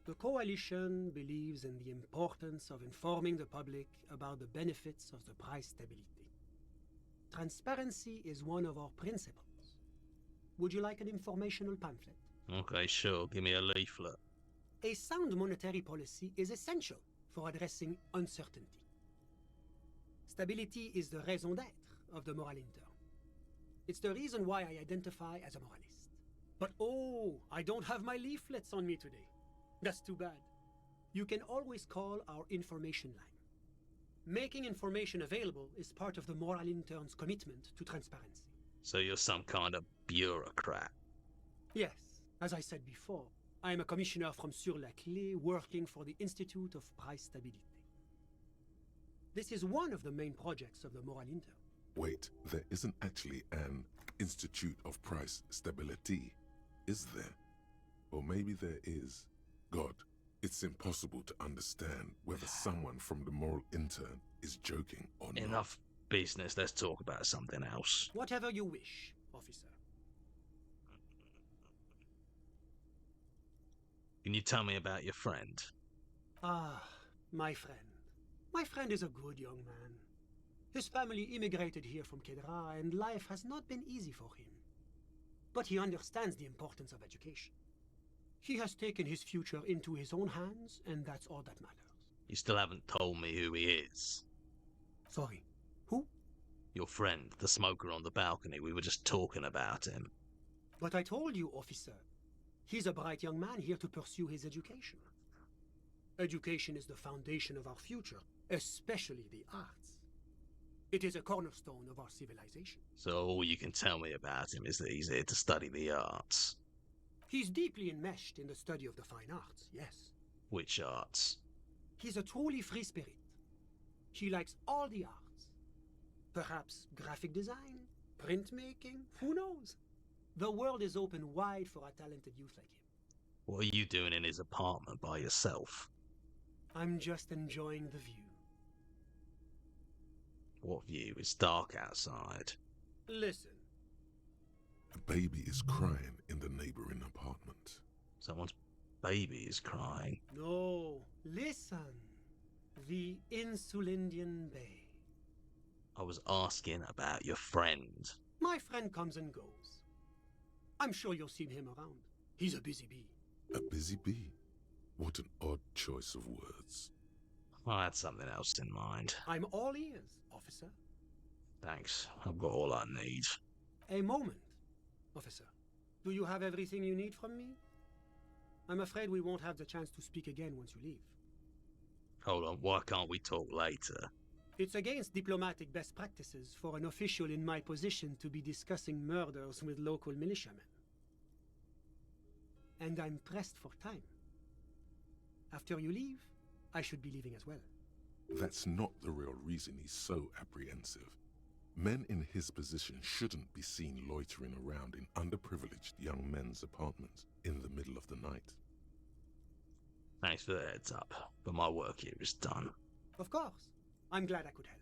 The Coalition believes in the importance of informing the public about the benefits of the price stability. Transparency is one of our principles. Would you like an informational pamphlet? Okay, sure. Give me a leaflet. A sound monetary policy is essential for addressing uncertainty. Stability is the raison d'être of the moral intern. It's the reason why I identify as a moralist. But oh, I don't have my leaflets on me today. That's too bad. You can always call our information line. Making information available is part of the moral intern's commitment to transparency. So you're some kind of bureaucrat? Yes, as I said before, I am a commissioner from Sur-la-Clé working for the Institute of Price Stability. This is one of the main projects of the moral intern. Wait, there isn't actually an Institute of Price Stability, is there? Or maybe there is. God, it's impossible to understand whether someone from the moral intern is joking or not. Enough business, let's talk about something else. Whatever you wish, officer. Can you tell me about your friend? My friend. My friend is a good young man. His family immigrated here from Kedra, and life has not been easy for him. But he understands the importance of education. He has taken his future into his own hands, and that's all that matters. You still haven't told me who he is. Sorry, who? Your friend, the smoker on the balcony. We were just talking about him. But I told you, officer. He's a bright young man here to pursue his education. Education is the foundation of our future, especially the arts. It is a cornerstone of our civilization. So all you can tell me about him is that he's here to study the arts. He's deeply enmeshed in the study of the fine arts, yes. Which arts? He's a truly free spirit. He likes all the arts. Perhaps graphic design, printmaking, who knows? The world is open wide for a talented youth like him. What are you doing in his apartment by yourself? I'm just enjoying the view. What view? It's dark outside. Listen. A baby is crying in the neighboring apartment. Someone's baby is crying. No, listen. The Insulindian Bay. I was asking about your friend. My friend comes and goes. I'm sure you've seen him around. He's a busy bee. A busy bee? What an odd choice of words. I had something else in mind. I'm all ears, officer. Thanks. I've got all I need. A moment, officer. Do you have everything you need from me? I'm afraid we won't have the chance to speak again once you leave. Hold on, why can't we talk later? It's against diplomatic best practices for an official in my position to be discussing murders with local militiamen. And I'm pressed for time. After you leave, I should be leaving as well. That's not the real reason he's so apprehensive. Men in his position shouldn't be seen loitering around in underprivileged young men's apartments in the middle of the night. Thanks for the heads up, but my work here is done. Of course. I'm glad I could help.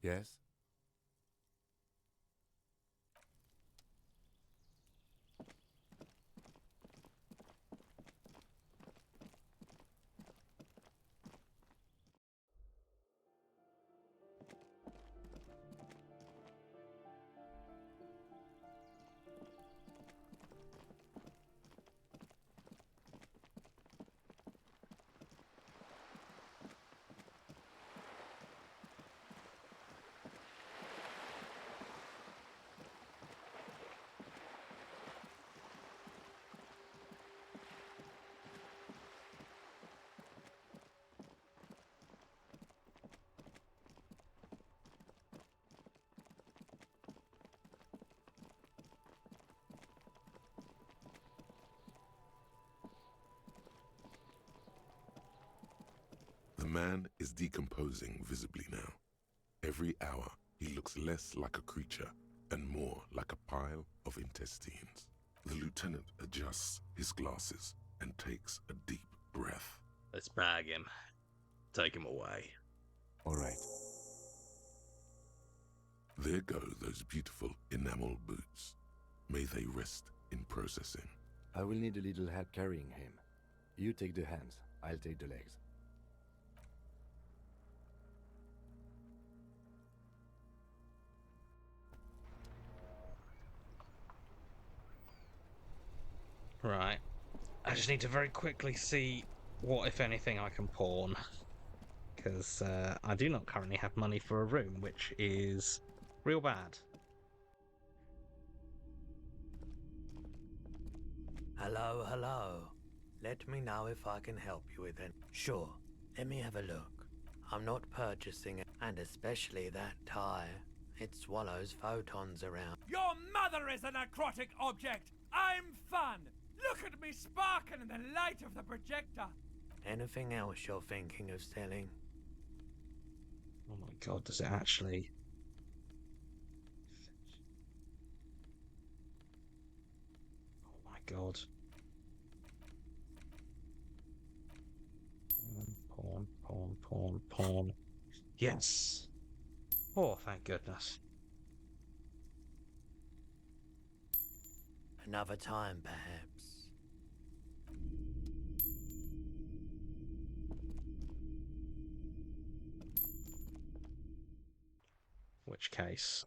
Yes? The man is decomposing visibly now. Every hour, he looks less like a creature and more like a pile of intestines. The lieutenant adjusts his glasses and takes a deep breath. Let's bag him. Take him away. All right. There go those beautiful enamel boots. May they rest in processing. I will need a little help carrying him. You take the hands, I'll take the legs. Right. I just need to very quickly see what, if anything, I can pawn. Because I do not currently have money for a room, which is real bad. Hello, hello. Let me know if I can help you with it. Sure, let me have a look. I'm not purchasing it, and especially that tie. It swallows photons around. Your mother is a necrotic object! I'm fun! Look at me sparking in the light of the projector! Anything else you're thinking of selling? Oh my god, does it actually... Oh my god. Pawn, pawn, pawn, pawn. Yes! Oh, thank goodness. Another time, perhaps. Which case...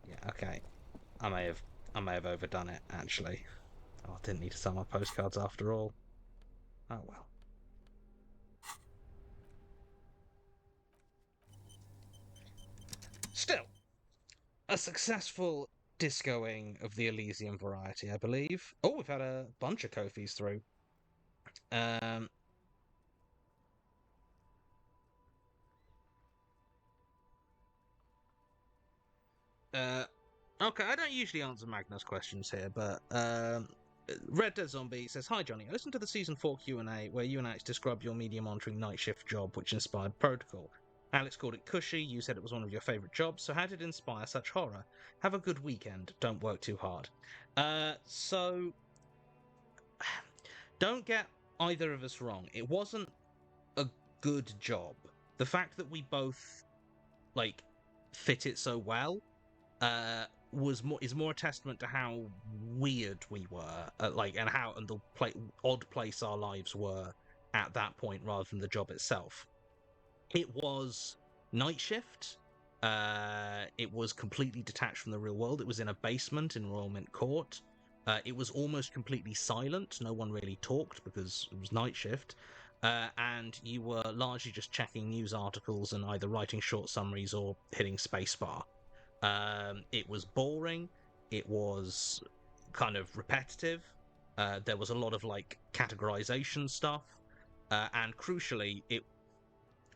Yeah, okay. I may have overdone it, actually. Oh, I didn't need to sell my postcards after all. Oh well. Still, a successful discoing of the Elysium variety, I believe. Oh, we've had a bunch of Kofis through. Okay, I don't usually answer Magnus questions here, but Red Dead Zombie says, "Hi Johnny, I listened to the season 4 Q&A where you and Alex described your media monitoring night shift job, which inspired Protocol. Alex called it cushy. You said it was one of your favourite jobs. So how did it inspire such horror? Have a good weekend. Don't work too hard. So don't get either of us wrong. It wasn't a good job. The fact that we both like fit it so well is more a testament to how weird we were, and the odd place our lives were at that point, rather than the job itself. It was night shift. It was completely detached from the real world. It was in a basement in Royal Mint Court. It was almost completely silent. No one really talked because it was night shift. And you were largely just checking news articles and either writing short summaries or hitting spacebar. It was boring. It was kind of repetitive. There was a lot of like categorization stuff. And crucially, it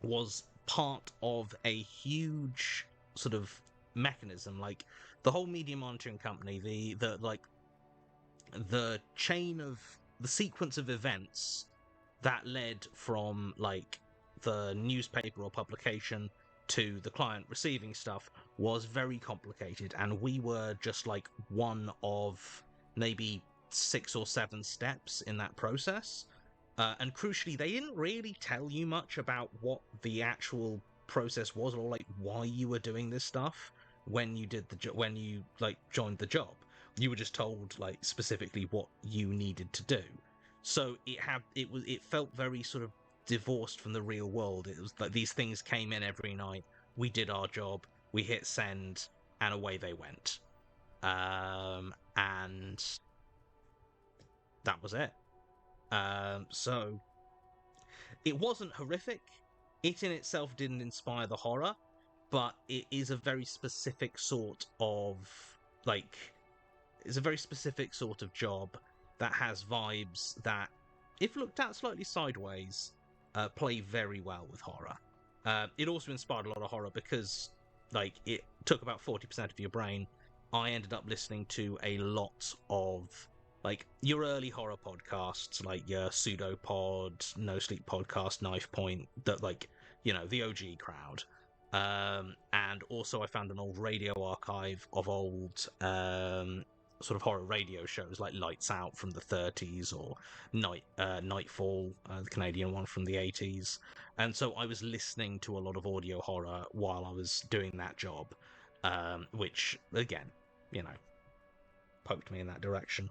was part of a huge sort of mechanism. Like the whole media monitoring company, the chain of the sequence of events that led from like the newspaper or publication to the client receiving stuff was very complicated, and we were just like one of maybe 6 or 7 steps in that process. And crucially, they didn't really tell you much about what the actual process was, or like why you were doing this stuff when you did when you like joined the job. You were just told like specifically what you needed to do. So it felt very sort of divorced from the real world. It was like these things came in every night. We did our job. We hit send, and away they went. And that was it. So it wasn't horrific. It in itself didn't inspire the horror, but it is a very specific sort of it's a very specific sort of job that has vibes that, if looked at slightly sideways, play very well with horror. It also inspired a lot of horror because, like, it took about 40% of your brain. I ended up listening to a lot of, like, your early horror podcasts, like your Pseudopod, No Sleep Podcast, Knife Point, that, like, you know, the OG crowd. And also I found an old radio archive of old sort of horror radio shows like Lights Out from the 30s or Nightfall, the Canadian one from the 80s. And so I was listening to a lot of audio horror while I was doing that job, which, again, you know, poked me in that direction.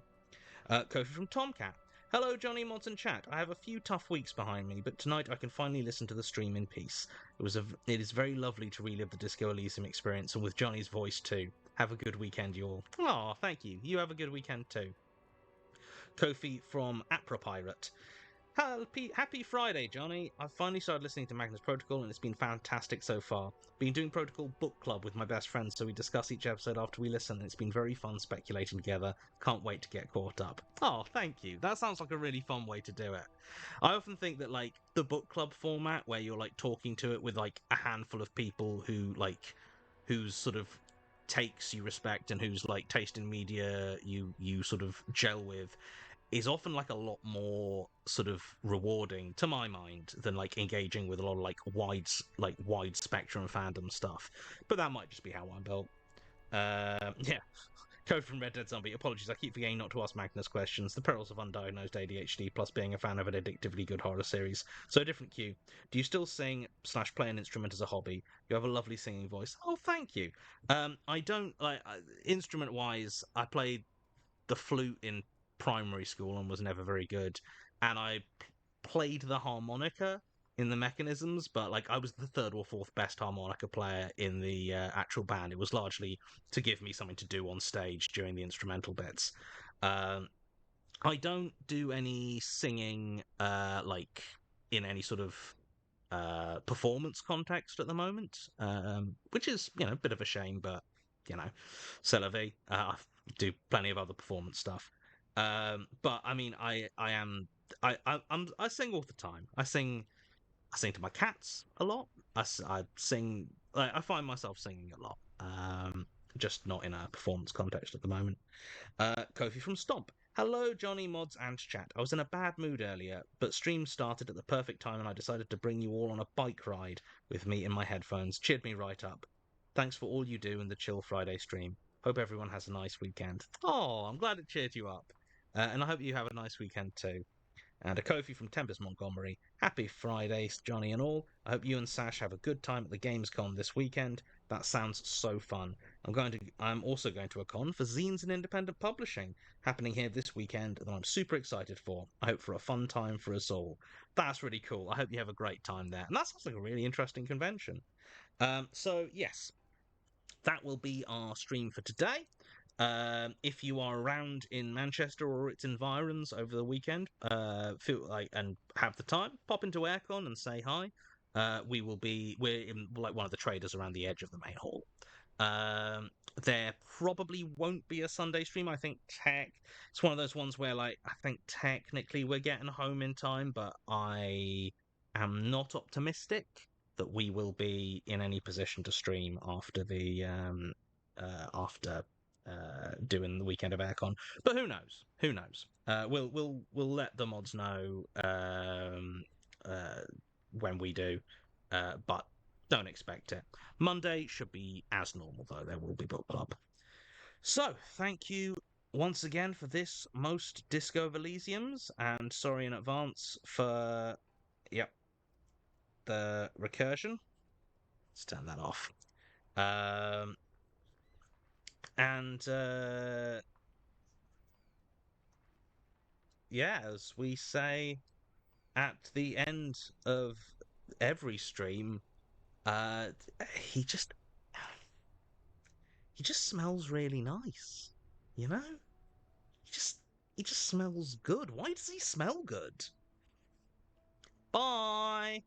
Kofi from Tomcat. Hello, Johnny, Mods, and chat. I have a few tough weeks behind me, but tonight I can finally listen to the stream in peace. It is very lovely to relive the Disco Elysium experience, and with Johnny's voice too. Have a good weekend, you all. Oh, thank you. You have a good weekend too. Kofi from Apra Pirate. Happy Friday, Johnny. I've finally started listening to Magnus Protocol, and it's been fantastic so far. Been doing Protocol Book Club with my best friends, so we discuss each episode after we listen, and it's been very fun speculating together. Can't wait to get caught up. Oh, thank you. That sounds like a really fun way to do it. I often think that, like, the book club format, where you're, like, talking to it with, like, a handful of people whose sort of takes you respect and whose, like, taste in media you sort of gel with, is often like a lot more sort of rewarding to my mind than like engaging with a lot of like wide spectrum fandom stuff. But that might just be how I'm built. Yeah. Code from Red Dead Zombie. Apologies, I keep forgetting not to ask Magnus questions. The perils of undiagnosed ADHD plus being a fan of an addictively good horror series. So a different cue. Do you still sing / play an instrument as a hobby? You have a lovely singing voice. Oh, thank you. I don't like instrument wise. I played the flute in primary school and was never very good, and I played the harmonica in the mechanisms, but like I was the 3rd or 4th best harmonica player in the actual band. It was largely to give me something to do on stage during the instrumental bits. I don't do any singing like in any sort of performance context at the moment, which is, you know, a bit of a shame, but, you know, c'est la vie. I do plenty of other performance stuff. But I mean, I sing all the time. I sing to my cats a lot. I sing. I find myself singing a lot. Just not in a performance context at the moment. Kofi from Stomp. Hello, Johnny, mods, and chat. I was in a bad mood earlier, but stream started at the perfect time and I decided to bring you all on a bike ride with me in my headphones. Cheered me right up. Thanks for all you do in the Chill Friday stream. Hope everyone has a nice weekend. Oh, I'm glad it cheered you up. And I hope you have a nice weekend too. And a Kofi from Tempest Montgomery. Happy Friday, Johnny and all. I hope you and Sash have a good time at the Gamescom this weekend. That sounds so fun. I'm also going to a con for zines and independent publishing happening here this weekend that I'm super excited for. I hope for a fun time for us all. That's really cool. I hope you have a great time there. And that sounds like a really interesting convention. So yes, that will be our stream for today. If you are around in Manchester or its environs over the weekend, feel like and have the time, pop into Aircon and say hi. We're in like one of the traders around the edge of the main hall. There probably won't be a Sunday stream. I think it's one of those ones where like I think technically we're getting home in time, but I am not optimistic that we will be in any position to stream after the after doing the weekend of Aircon. But who knows? Who knows? We'll let the mods know when we do, but don't expect it. Monday should be as normal, though. There will be book club. So thank you once again for this most Disco of Elysiums, and sorry in advance for the recursion. Let's turn that off. Yeah, as we say at the end of every stream, he just smells really nice, you know? He just smells good. Why does he smell good? Bye.